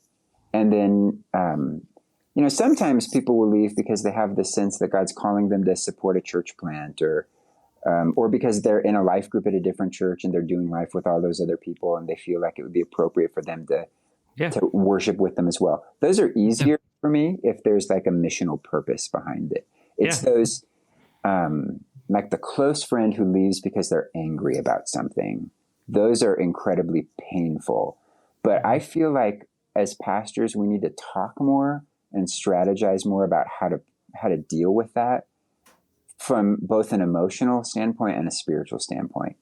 And then, sometimes people will leave because they have this sense that God's calling them to support a church plant or or because they're in a life group at a different church and they're doing life with all those other people and they feel like it would be appropriate for them to worship with them as well. Those are easier for me if there's like a missional purpose behind it. It's those, like the close friend who leaves because they're angry about something. Those are incredibly painful. But I feel like as pastors, we need to talk more and strategize more about how to deal with that from both an emotional standpoint and a spiritual standpoint.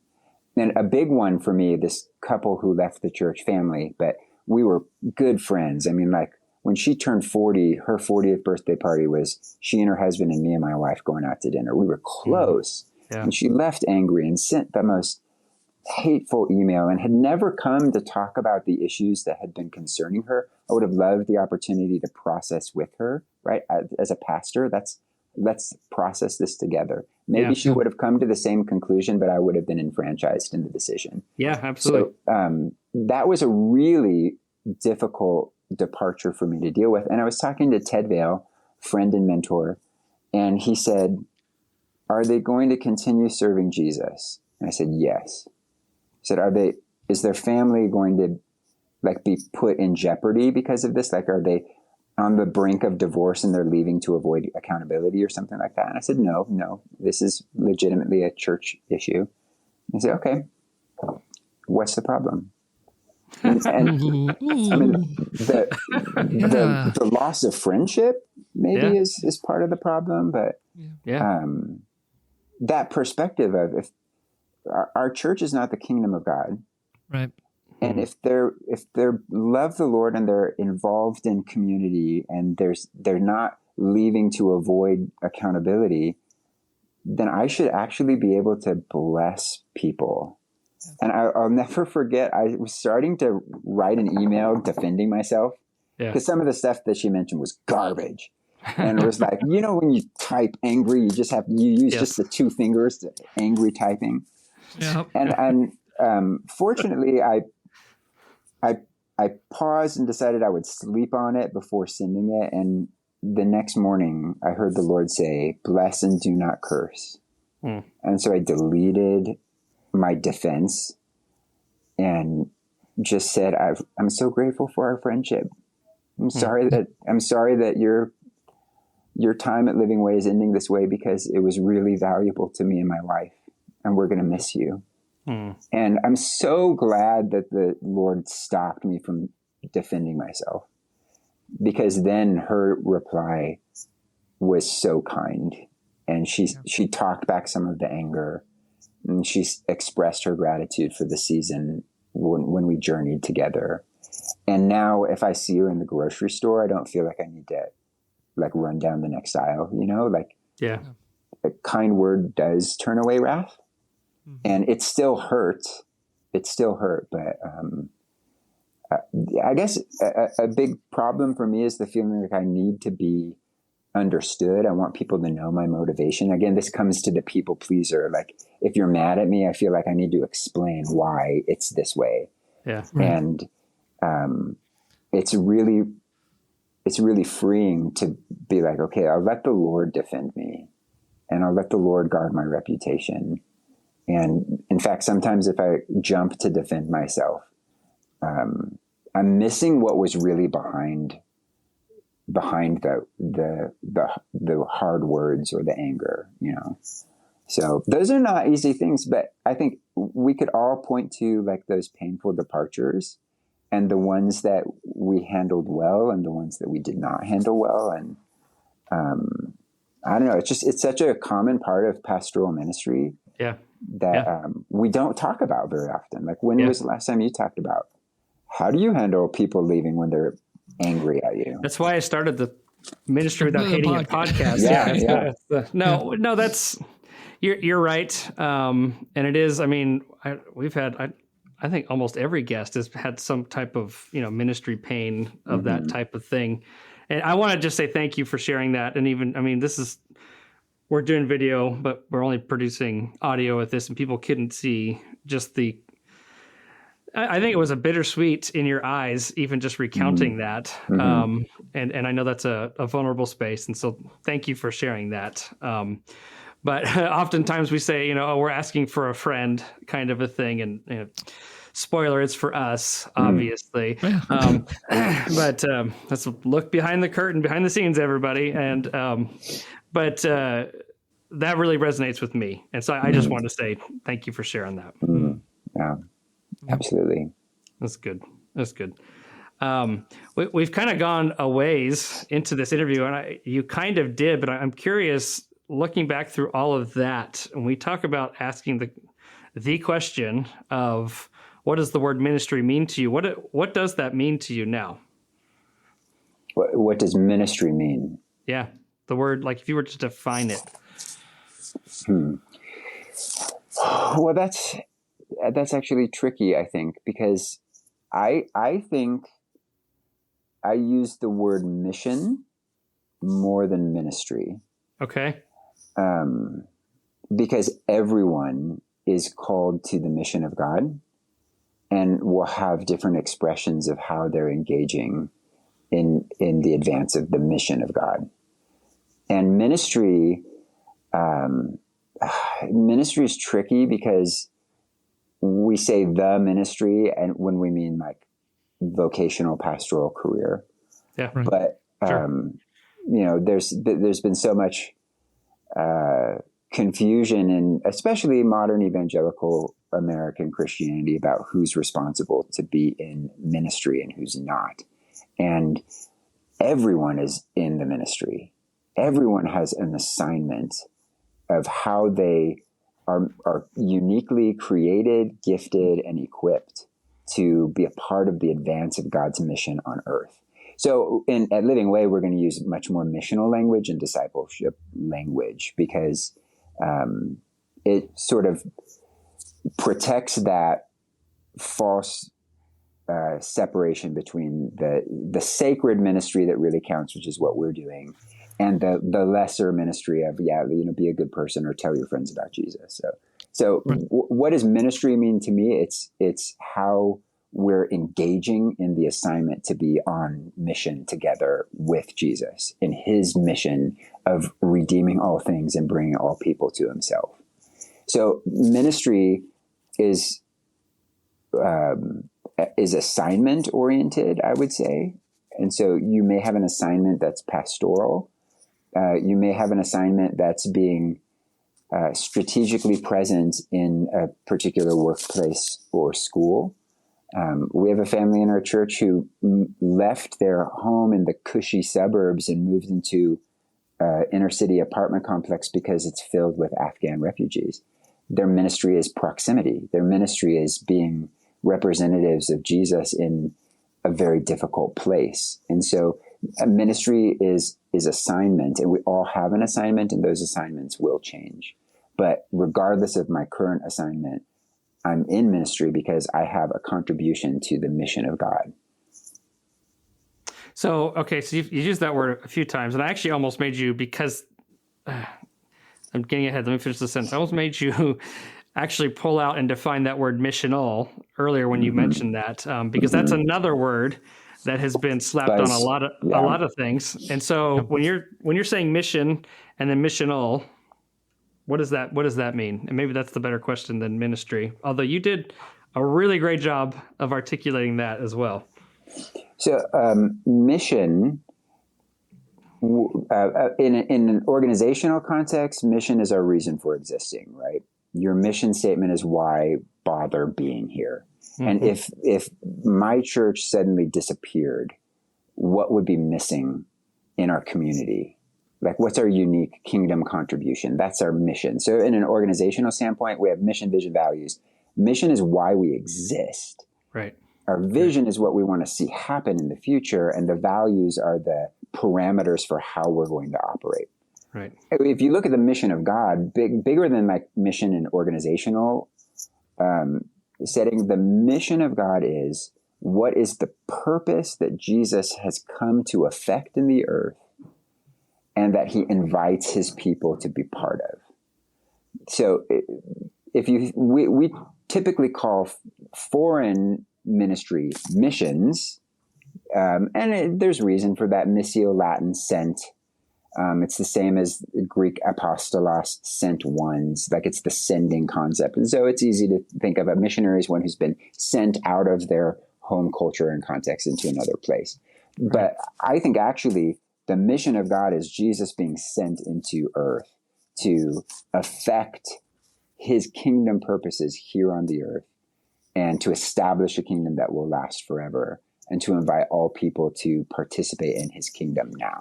And a big one for me, this couple who left the church family, but we were good friends. I mean, like when she turned 40, her 40th birthday party was she and her husband and me and my wife going out to dinner. We were close. Yeah. And she left angry and sent the most hateful email and had never come to talk about the issues that had been concerning her. I would have loved the opportunity to process with her, right? As a pastor, let's process this together. Maybe she would have come to the same conclusion, but I would have been enfranchised in the decision. Yeah, absolutely. So that was a really difficult departure for me to deal with. And I was talking to Ted Vail, friend and mentor, and he said, "Are they going to continue serving Jesus?" And I said, "Yes." He said, is their family going to like be put in jeopardy because of this? Like, are they on the brink of divorce and they're leaving to avoid accountability or something like that? And I said, no, this is legitimately a church issue. He said, "Okay, what's the problem?" And I mean, the loss of friendship maybe is part of the problem, but that perspective of if our church is not the kingdom of God, right? And if they're love the Lord and they're involved in community and they're not leaving to avoid accountability, then I should actually be able to bless people. And I'll never forget, I was starting to write an email defending myself because some of the stuff that she mentioned was garbage. And it was like, when you type angry, you use just the two fingers to angry typing. Yeah. And fortunately, I paused and decided I would sleep on it before sending it. And the next morning I heard the Lord say, "Bless and do not curse." And so I deleted my defense and just said, I'm so grateful for our friendship. I'm sorry that your time at Living Way is ending this way because it was really valuable to me and my wife, and we're going to miss you. And I'm so glad that the Lord stopped me from defending myself, because then her reply was so kind, and she talked back some of the anger, and she expressed her gratitude for the season when we journeyed together. And now if I see her in the grocery store, I don't feel like I need to like run down the next aisle, a kind word does turn away wrath. And it still hurts. It still hurt. But I guess a big problem for me is the feeling like I need to be understood. I want people to know my motivation. Again, this comes to the people pleaser. Like, if you're mad at me, I feel like I need to explain why it's this way. Yeah. And it's really freeing to be like, okay, I'll let the Lord defend me, and I'll let the Lord guard my reputation. And in fact, sometimes if I jump to defend myself, I'm missing what was really behind the hard words or the anger, So those are not easy things, but I think we could all point to like those painful departures and the ones that we handled well and the ones that we did not handle well. And I don't know, it's such a common part of pastoral ministry. That we don't talk about very often. Like, when was the last time you talked about how do you handle people leaving when they're angry at you? That's why I started the Ministry Without Hating It podcast. No, that's you're right. And it is. I mean, we've had I think almost every guest has had some type of ministry pain of that type of thing. And I want to just say thank you for sharing that. And even, I mean, we're doing video, but we're only producing audio with this, and people couldn't see just I think it was a bittersweet in your eyes, even just recounting that. And I know that's a vulnerable space. And so thank you for sharing that. But oftentimes we say, oh, we're asking for a friend kind of a thing. And spoiler, it's for us, obviously. But let's look behind the curtain, behind the scenes, everybody. And but that really resonates with me. And so I just want to say thank you for sharing that. Yeah, absolutely. That's good. That's good. We've kind of gone a ways into this interview, and you kind of did, but I'm curious, looking back through all of that, when we talk about asking the question of what does the word ministry mean to you? What does that mean to you now? What does ministry mean? Yeah, the word, like if you were to define it. Well, that's actually tricky, I think, because I think I use the word mission more than ministry. Okay. Because everyone is called to the mission of God and will have different expressions of how they're engaging in the advance of the mission of God. And ministry is tricky because we say the ministry, and when we mean like vocational pastoral career. Yeah. Right. But Sure. There's been so much confusion in especially modern evangelical American Christianity about who's responsible to be in ministry and who's not. And everyone is in the ministry. Everyone has an assignment of how they are uniquely created, gifted, and equipped to be a part of the advance of God's mission on earth. So at Living Way, we're going to use much more missional language and discipleship language because it sort of protects that false separation between the sacred ministry that really counts, which is what we're doing, and the lesser ministry of, be a good person or tell your friends about Jesus. So right. What does ministry mean to me? It's how we're engaging in the assignment to be on mission together with Jesus in his mission of redeeming all things and bringing all people to himself. So ministry is assignment oriented, I would say. And so you may have an assignment that's pastoral. You may have an assignment that's being strategically present in a particular workplace or school. We have a family in our church who left their home in the cushy suburbs and moved into inner city apartment complex because it's filled with Afghan refugees. Their ministry is proximity. Their ministry is being representatives of Jesus in a very difficult place. And so ministry is assignment, and we all have an assignment, and those assignments will change. But regardless of my current assignment, I'm in ministry because I have a contribution to the mission of God. So, okay, so you've used that word a few times, and I actually almost made you, because I'm getting ahead, let me finish the sentence. I almost made you actually pull out and define that word missional earlier when you mentioned that, because that's another word that has been slapped on a lot of things. And so when you're saying mission and then missional, what does that mean? And maybe that's the better question than ministry, although you did a really great job of articulating that as well. So mission, in an organizational context, mission is our reason for existing, right? Your mission statement is why bother being here. Mm-hmm. And if my church suddenly disappeared, what would be missing in our community? Like, what's our unique kingdom contribution? That's our mission. So in an organizational standpoint, we have mission, vision, values. Mission is why we exist. Right. Our vision is what we want to see happen in the future, and the values are the parameters for how we're going to operate. Right. If you look at the mission of God, bigger than my mission in organizational setting, the mission of God is what is the purpose that Jesus has come to effect in the earth, and that he invites his people to be part of. So we typically call foreign ministry missions, and there's reason for that. Missio, Latin, sent. It's the same as Greek apostolos, sent ones, like it's the sending concept. And so it's easy to think of a missionary as one who's been sent out of their home culture and context into another place. Right. But I think actually the mission of God is Jesus being sent into earth to affect his kingdom purposes here on the earth and to establish a kingdom that will last forever and to invite all people to participate in his kingdom now.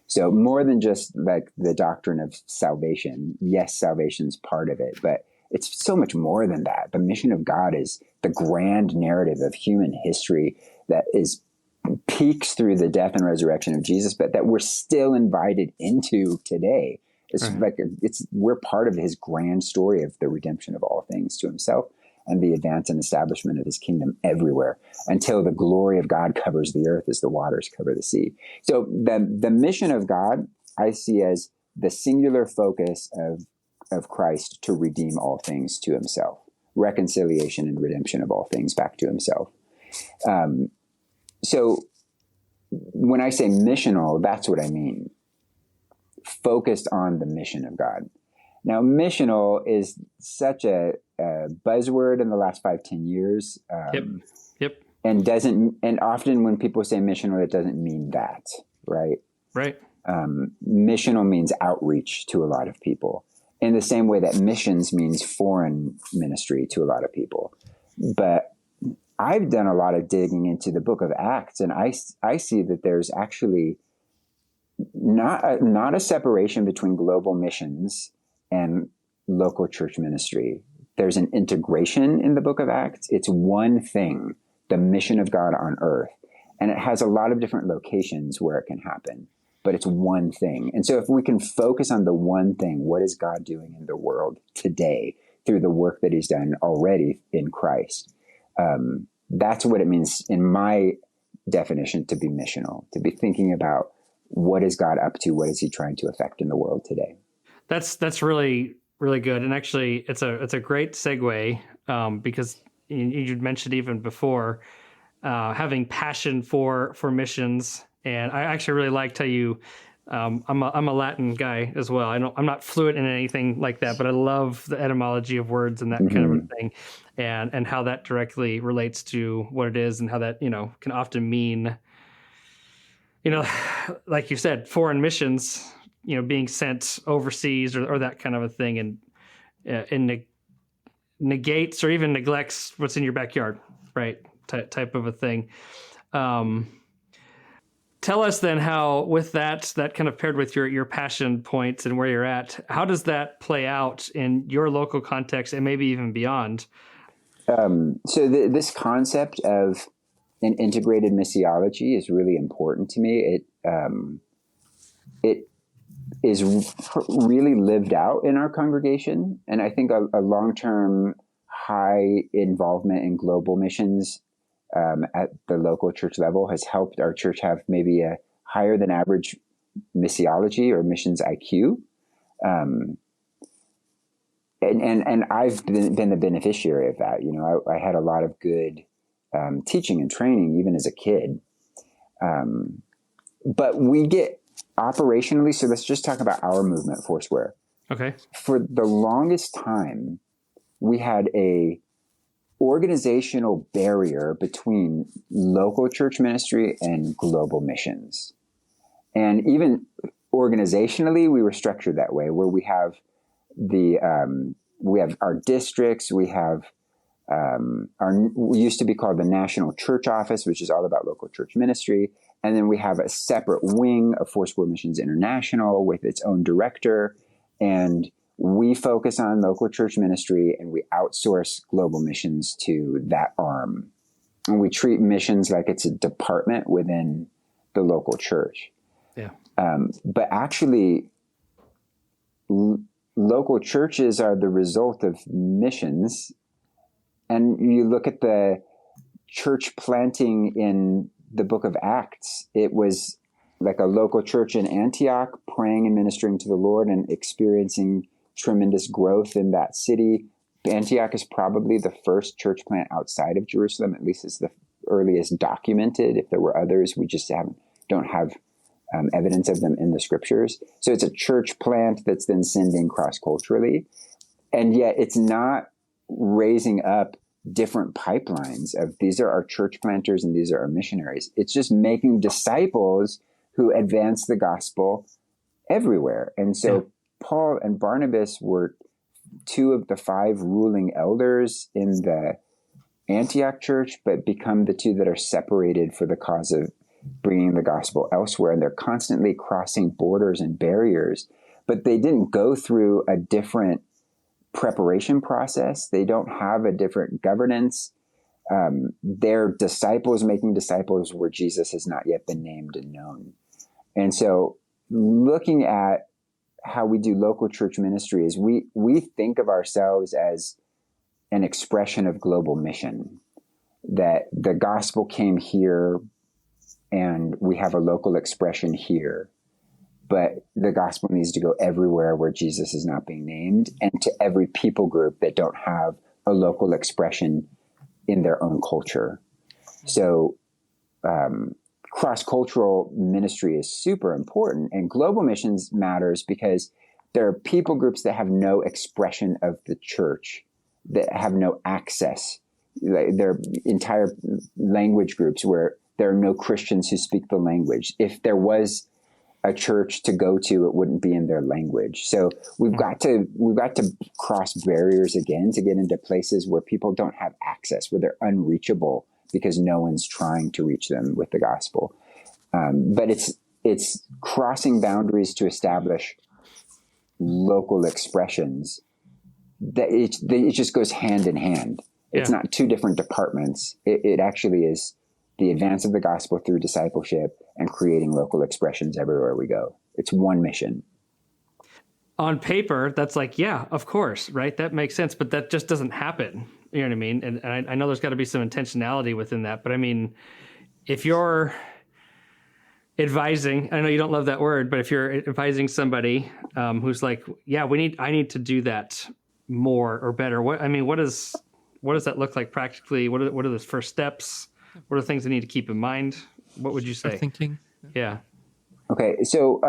So more than just like the doctrine of salvation, yes, salvation is part of it, but it's so much more than that. The mission of God is the grand narrative of human history that peaks through the death and resurrection of Jesus, but that we're still invited into today. It's right. We're part of his grand story of the redemption of all things to himself and the advance and establishment of his kingdom everywhere until the glory of God covers the earth as the waters cover the sea. So the mission of God I see as the singular focus of Christ to redeem all things to himself, reconciliation and redemption of all things back to himself. So when I say missional, that's what I mean. Focused on the mission of God. Now, missional is such a buzzword in the last 5-10 years. Yep. And often when people say missional, it doesn't mean that, right? Right. Missional means outreach to a lot of people in the same way that missions means foreign ministry to a lot of people. But I've done a lot of digging into the book of Acts, and I see that there's actually not a separation between global missions and local church ministry. There's an integration in the book of Acts. It's one thing, the mission of God on earth. And it has a lot of different locations where it can happen, but it's one thing. And so if we can focus on the one thing, what is God doing in the world today through the work that he's done already in Christ? That's what it means in my definition to be missional, to be thinking about what is God up to? What is he trying to affect in the world today? That's really, really good. And actually it's a great segue because you'd mentioned even before having passion for missions. And I actually really liked how you, I'm a Latin guy as well. I'm not fluent in anything like that, but I love the etymology of words and that kind of a thing, and how that directly relates to what it is and how that, can often mean, like you said, foreign missions, being sent overseas or that kind of a thing, and negates or even neglects what's in your backyard, right? Type of a thing. Tell us then how, with that kind of paired with your passion points and where you're at, how does that play out in your local context and maybe even beyond? So this concept of an integrated missiology is really important to me. It is really lived out in our congregation. And I think a long-term high involvement in global missions at the local church level has helped our church have maybe a higher than average missiology or missions IQ. And I've been the beneficiary of that. I had a lot of good teaching and training even as a kid. But we get operationally, so let's just talk about our movement, Foursquare. Okay. For the longest time, we had a organizational barrier between local church ministry and global missions. And even organizationally, we were structured that way, where we have we have our districts, we have we used to be called the National Church Office, which is all about local church ministry. And then we have a separate wing of Foursquare Missions International with its own director. And we focus on local church ministry and we outsource global missions to that arm. And we treat missions like it's a department within the local church. Yeah. But actually, local churches are the result of missions. And you look at the church planting in the book of Acts, it was like a local church in Antioch praying and ministering to the Lord and experiencing tremendous growth in that city. Antioch is probably the first church plant outside of Jerusalem, at least it's the earliest documented. If there were others, we just don't have evidence of them in the scriptures. So it's a church plant that's then sending cross-culturally. And yet it's not raising up different pipelines of these are our church planters and these are our missionaries. It's just making disciples who advance the gospel everywhere. And so Paul and Barnabas were two of the 5 ruling elders in the Antioch church, but become the 2 that are separated for the cause of bringing the gospel elsewhere. And they're constantly crossing borders and barriers, but they didn't go through a different preparation process. They don't have a different governance. They're disciples making disciples where Jesus has not yet been named and known. And so looking at how we do local church ministry is we think of ourselves as an expression of global mission, that the gospel came here and we have a local expression here, but the gospel needs to go everywhere where Jesus is not being named, and to every people group that don't have a local expression in their own culture. So cross-cultural ministry is super important, and global missions matters because there are people groups that have no expression of the church, that have no access. There are entire language groups where there are no Christians who speak the language. If there was a church to go to, it wouldn't be in their language. So we've got to cross barriers again to get into places where people don't have access, where they're unreachable because no one's trying to reach them with the gospel. But it's crossing boundaries to establish local expressions that it just goes hand in hand. It's not 2 different departments. It actually is the advance of the gospel through discipleship and creating local expressions everywhere we go. It's one mission. On paper, that's like, yeah, of course, right? That makes sense, but that just doesn't happen. You know what I mean? And I know there's got to be some intentionality within that, but I mean, if you're advising, I know you don't love that word, but if you're advising somebody who's like, yeah, I need to do that more or better. What does that look like practically? What are the first steps? What are the things they need to keep in mind? What would you say? Thinking. Yeah. Okay. So,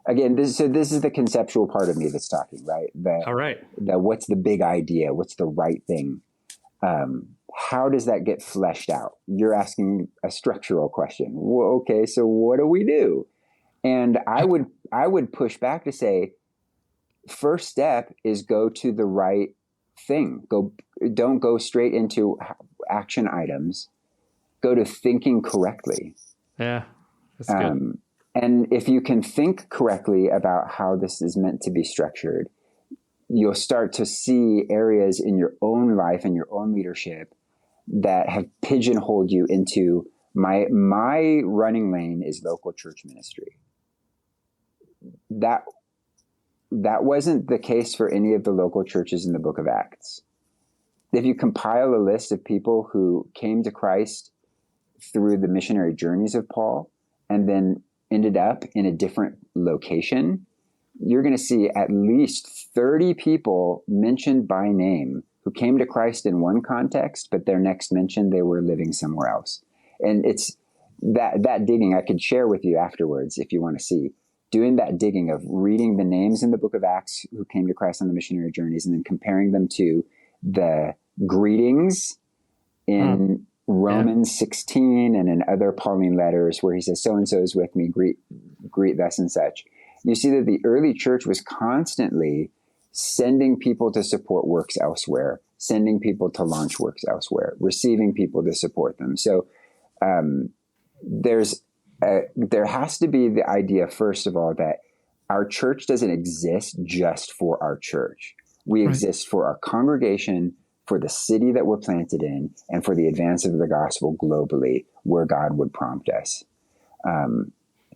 again, this is the conceptual part of me that's talking, right? All right. What's the big idea? What's the right thing? How does that get fleshed out? You're asking a structural question. Well, okay. So what do we do? And I would push back to say, first step is go to the right thing. Don't go straight into action items. Go to thinking correctly. Yeah, that's good. And if you can think correctly about how this is meant to be structured, you'll start to see areas in your own life and your own leadership that have pigeonholed you into my running lane is local church ministry. That wasn't the case for any of the local churches in the book of Acts. If you compile a list of people who came to Christ through the missionary journeys of Paul and then ended up in a different location, you're going to see at least 30 people mentioned by name who came to Christ in one context, but their next mention, they were living somewhere else. And it's that digging I could share with you afterwards if you want to see. Doing that digging of reading the names in the book of Acts who came to Christ on the missionary journeys and then comparing them to the greetings in Romans 16 and in other Pauline letters where he says, so-and-so is with me, greet thus and such. You see that the early church was constantly sending people to support works elsewhere, sending people to launch works elsewhere, receiving people to support them. So there has to be the idea, first of all, that our church doesn't exist just for our church. We exist for our congregation, for the city that we're planted in, and for the advance of the gospel globally where God would prompt us.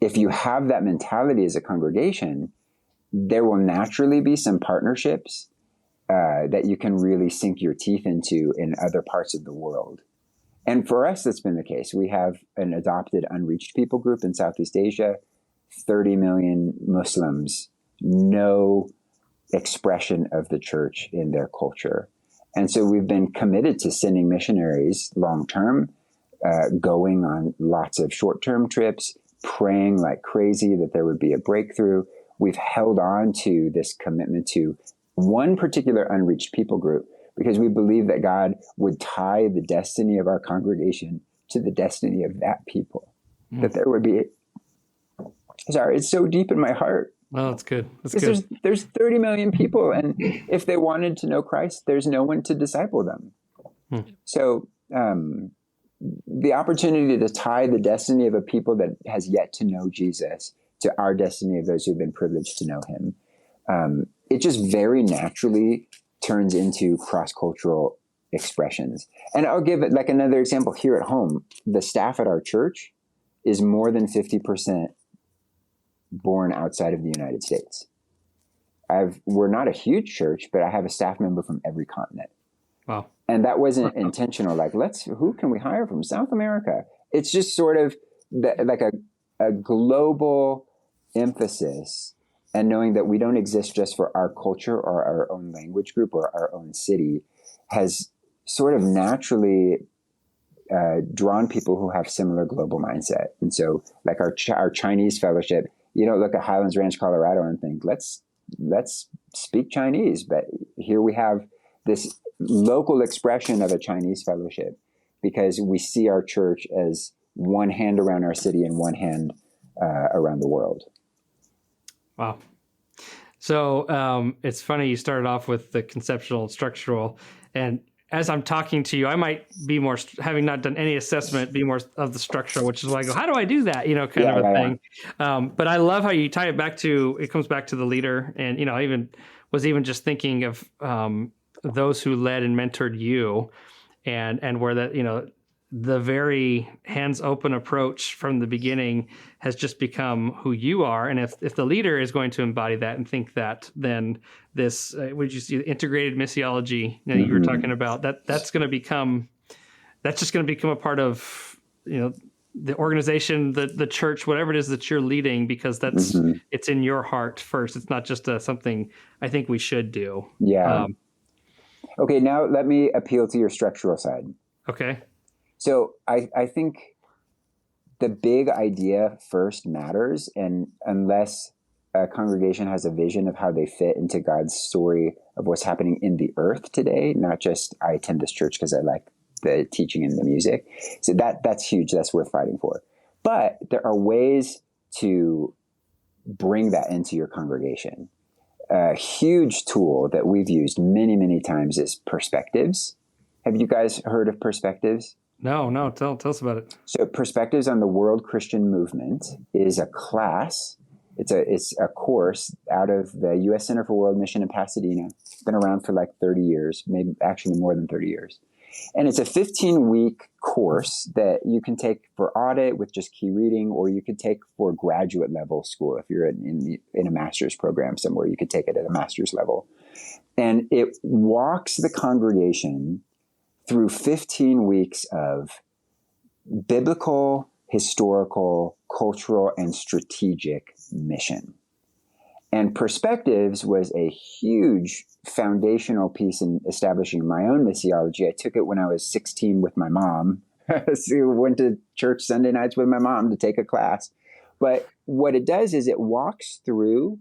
If you have that mentality as a congregation, there will naturally be some partnerships that you can really sink your teeth into in other parts of the world. And for us, that's been the case. We have an adopted unreached people group in Southeast Asia, 30 million Muslims, no expression of the church in their culture. And so we've been committed to sending missionaries long-term, going on lots of short-term trips, praying like crazy that there would be a breakthrough. We've held on to this commitment to one particular unreached people group because we believe that God would tie the destiny of our congregation to the destiny of that people. That there would be, sorry, it's so deep in my heart. Oh, that's good. That's good. There's 30 million people, and if they wanted to know Christ, there's no one to disciple them. So the opportunity to tie the destiny of a people that has yet to know Jesus to our destiny of those who've been privileged to know him, it just very naturally turns into cross-cultural expressions. And I'll give it like another example here at home. The staff at our church is more than 50% born outside of the United States. We're not a huge church, but I have a staff member from every continent. Wow. And that wasn't intentional. Like, who can we hire from South America? It's just sort of like a global emphasis, and knowing that we don't exist just for our culture or our own language group or our own city has sort of naturally drawn people who have similar global mindset. And so like our Chinese fellowship, you don't look at Highlands Ranch, Colorado and think, let's speak Chinese. But here we have this local expression of a Chinese fellowship because we see our church as one hand around our city and one hand around the world. Wow. So it's funny you started off with the conceptual and structural, and as I'm talking to you, I might be more, having not done any assessment, be more of the structural, which is why I go, how do I do that? You know, kind of a thing. But I love how you tie it back to, it comes back to the leader. And, you know, I was just thinking of those who led and mentored you and where that, you know, the very hands open approach from the beginning has just become who you are. And if the leader is going to embody that and think that, then this, would you see integrated missiology that you were talking about, that's just going to become a part of, you know, the organization, the church, whatever it is that you're leading, because that's, it's in your heart first. It's not just something I think we should do. Yeah. Okay. Now let me appeal to your structural side. Okay. So I think the big idea first matters, and unless a congregation has a vision of how they fit into God's story of what's happening in the earth today, not just I attend this church because I like the teaching and the music. So that's huge. That's worth fighting for. But there are ways to bring that into your congregation. A huge tool that we've used many, many times is perspectives. Have you guys heard of perspectives? No. Tell us about it. So Perspectives on the World Christian Movement is a class. It's a course out of the U.S. Center for World Mission in Pasadena. It's been around for like 30 years, maybe actually more than 30 years. And it's a 15-week course that you can take for audit with just key reading, or you could take for graduate level school. If you're in a master's program somewhere, you could take it at a master's level. And it walks the congregation through 15 weeks of biblical, historical, cultural, and strategic mission. And Perspectives was a huge foundational piece in establishing my own missiology. I took it when I was 16 with my mom. So went to church Sunday nights with my mom to take a class. But what it does is it walks through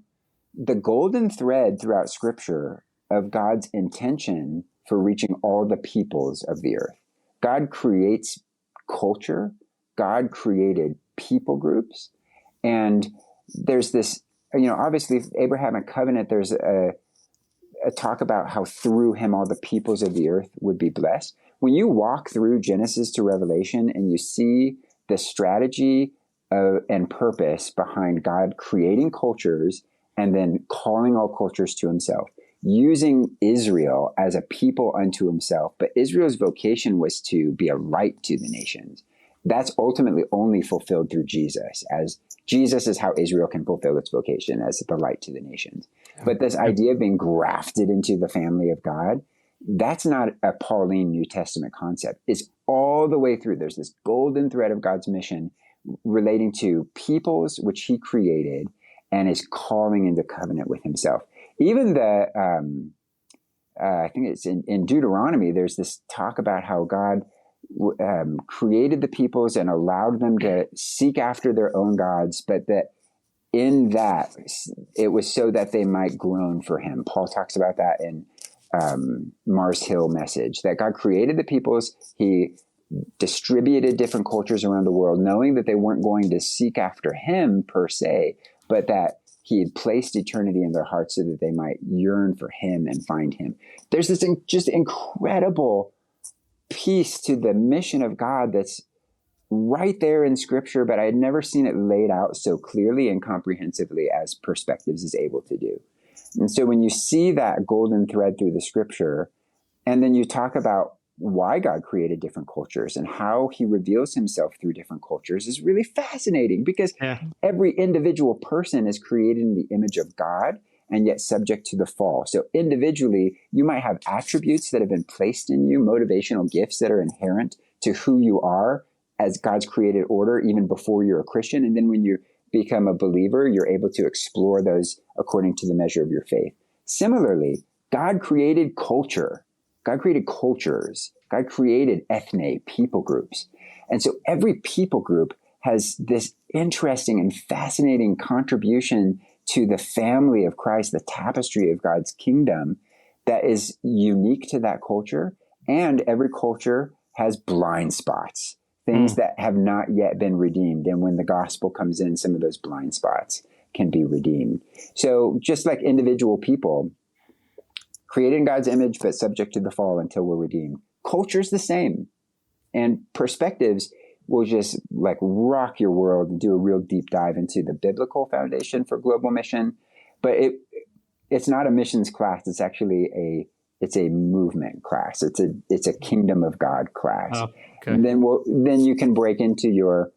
the golden thread throughout Scripture of God's intention for reaching all the peoples of the earth. God creates culture. God created people groups. And there's this, you know, obviously Abrahamic covenant, there's a talk about how through him all the peoples of the earth would be blessed. When you walk through Genesis to Revelation and you see the strategy and purpose behind God creating cultures and then calling all cultures to himself, using Israel as a people unto himself. But Israel's vocation was to be a light to the nations. That's ultimately only fulfilled through Jesus, as Jesus is how Israel can fulfill its vocation as the light to the nations. But this idea of being grafted into the family of God, that's not a Pauline New Testament concept. It's all the way through. There's this golden thread of God's mission relating to peoples which he created and is calling into covenant with himself. Even I think it's in Deuteronomy, there's this talk about how God created the peoples and allowed them to seek after their own gods, but that in that it was so that they might groan for him. Paul talks about that in Mars Hill message, that God created the peoples. He distributed different cultures around the world, knowing that they weren't going to seek after him per se, but that he had placed eternity in their hearts so that they might yearn for him and find him. There's this just incredible piece to the mission of God that's right there in Scripture, but I had never seen it laid out so clearly and comprehensively as Perspectives is able to do. And so when you see that golden thread through the Scripture, and then you talk about why God created different cultures and how he reveals himself through different cultures, is really fascinating, because every individual person is created in the image of God and yet subject to the fall. So individually, you might have attributes that have been placed in you, motivational gifts that are inherent to who you are as God's created order, even before you're a Christian. And then when you become a believer, you're able to explore those according to the measure of your faith. Similarly, God created culture. God created cultures. God created ethne, people groups. And so every people group has this interesting and fascinating contribution to the family of Christ, the tapestry of God's kingdom that is unique to that culture. And every culture has blind spots, things that have not yet been redeemed. And when the gospel comes in, some of those blind spots can be redeemed. So just like individual people, created in God's image, but subject to the fall until we're redeemed. Culture's the same. And Perspectives will just like rock your world and do a real deep dive into the biblical foundation for global mission. But it's not a missions class. It's actually it's a movement class. It's a kingdom of God class. Oh, okay. And then you can break into your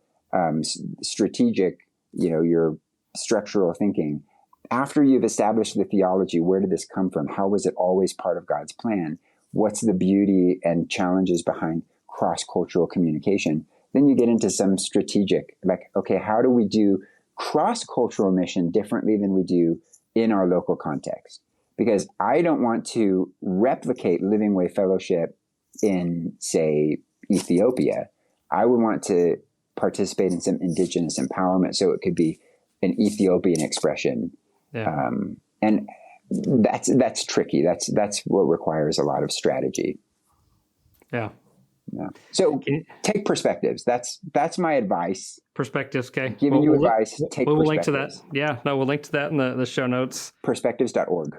strategic, your structural thinking. After you've established the theology, where did this come from? How was it always part of God's plan? What's the beauty and challenges behind cross-cultural communication? Then you get into some strategic, like, okay, how do we do cross-cultural mission differently than we do in our local context? Because I don't want to replicate Living Way Fellowship in, say, Ethiopia. I would want to participate in some indigenous empowerment, so it could be an Ethiopian expression. Yeah. And that's tricky. That's what requires a lot of strategy. Yeah. Yeah. So take Perspectives. That's my advice. Perspectives. Okay. Giving you advice. Take we'll link to that. Yeah. No, we'll link to that in the show notes. Perspectives.org.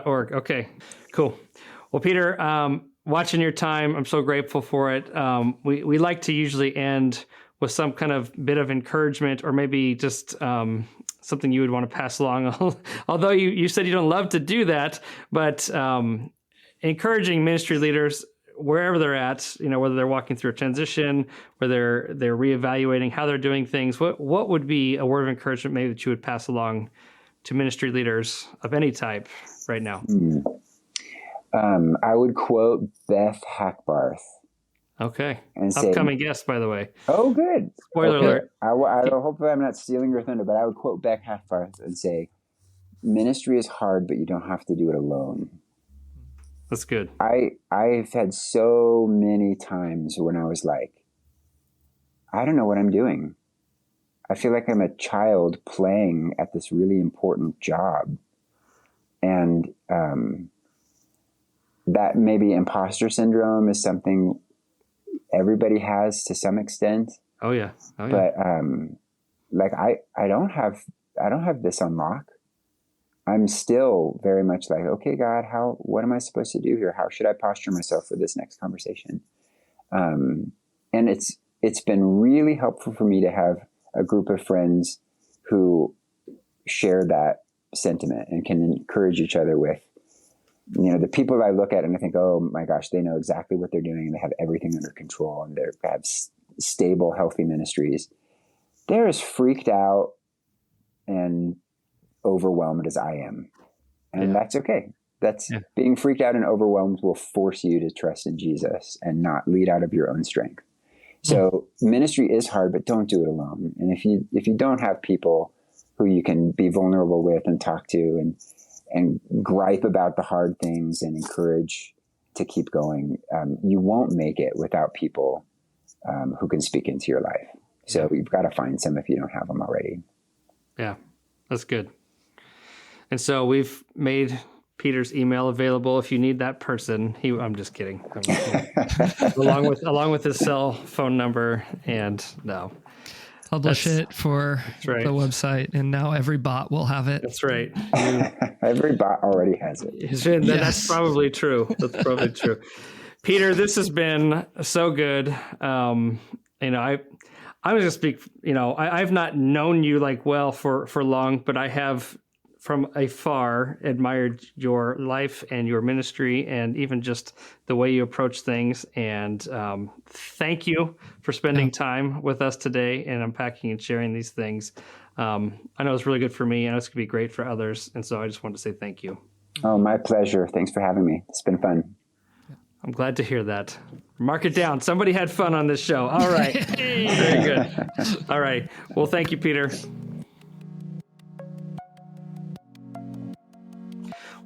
.org. Okay. Cool. Well, Peter, watching your time, I'm so grateful for it. We like to usually end with some kind of bit of encouragement, or maybe just something you would want to pass along. Although you said you don't love to do that, but encouraging ministry leaders wherever they're at, whether they're walking through a transition, whether they're reevaluating how they're doing things, what would be a word of encouragement maybe that you would pass along to ministry leaders of any type right now? I would quote Beth Hackbarth. Okay. And upcoming guest, by the way. Oh, good. Spoiler alert. I hopefully I'm not stealing your thunder, but I would quote Beth Hackbarth and say, ministry is hard, but you don't have to do it alone. That's good. I've had so many times when I was like, I don't know what I'm doing. I feel like I'm a child playing at this really important job. And that maybe imposter syndrome is something everybody has to some extent. Oh yeah. But like I don't have this on lock. I'm still very much like, okay, God, what am I supposed to do here? How should I posture myself for this next conversation? And it's been really helpful for me to have a group of friends who share that sentiment and can encourage each other with, the people I look at and I think, oh my gosh, they know exactly what they're doing and they have everything under control and they have stable, healthy ministries. They're as freaked out and overwhelmed as I am. And that's okay. Being freaked out and overwhelmed will force you to trust in Jesus and not lead out of your own strength. So ministry is hard, but don't do it alone. And if you don't have people who you can be vulnerable with and talk to and gripe about the hard things and encourage, to keep going. You won't make it without people who can speak into your life. So you've got to find some if you don't have them already. Yeah, that's good. And so we've made Peter's email available if you need that person. I'm just kidding. along with his cell phone number, and no. Publish it for right. the website, and now every bot will have it. That's right. Every bot already has it. That's probably true. That's probably true. Peter, this has been so good. I'm going to speak, I've not known you well for long, but I have from afar admired your life and your ministry and even just the way you approach things. And thank you for spending time with us today and unpacking and sharing these things. I know it's really good for me, and it's going to be great for others. And so I just wanted to say thank you. Oh, my pleasure. Thanks for having me. It's been fun. I'm glad to hear that. Mark it down. Somebody had fun on this show. All right. Very good. All right. Well, thank you, Peter.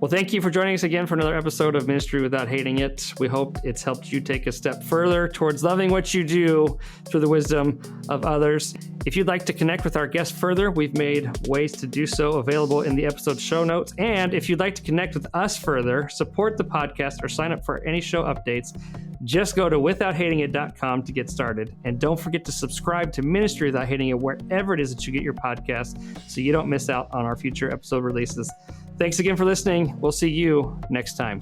Well, thank you for joining us again for another episode of Ministry Without Hating It. We hope it's helped you take a step further towards loving what you do through the wisdom of others. If you'd like to connect with our guests further, we've made ways to do so available in the episode show notes. And if you'd like to connect with us further, support the podcast, or sign up for any show updates, just go to withouthatingit.com to get started. And don't forget to subscribe to Ministry Without Hating It wherever it is that you get your podcast so you don't miss out on our future episode releases. Thanks again for listening. We'll see you next time.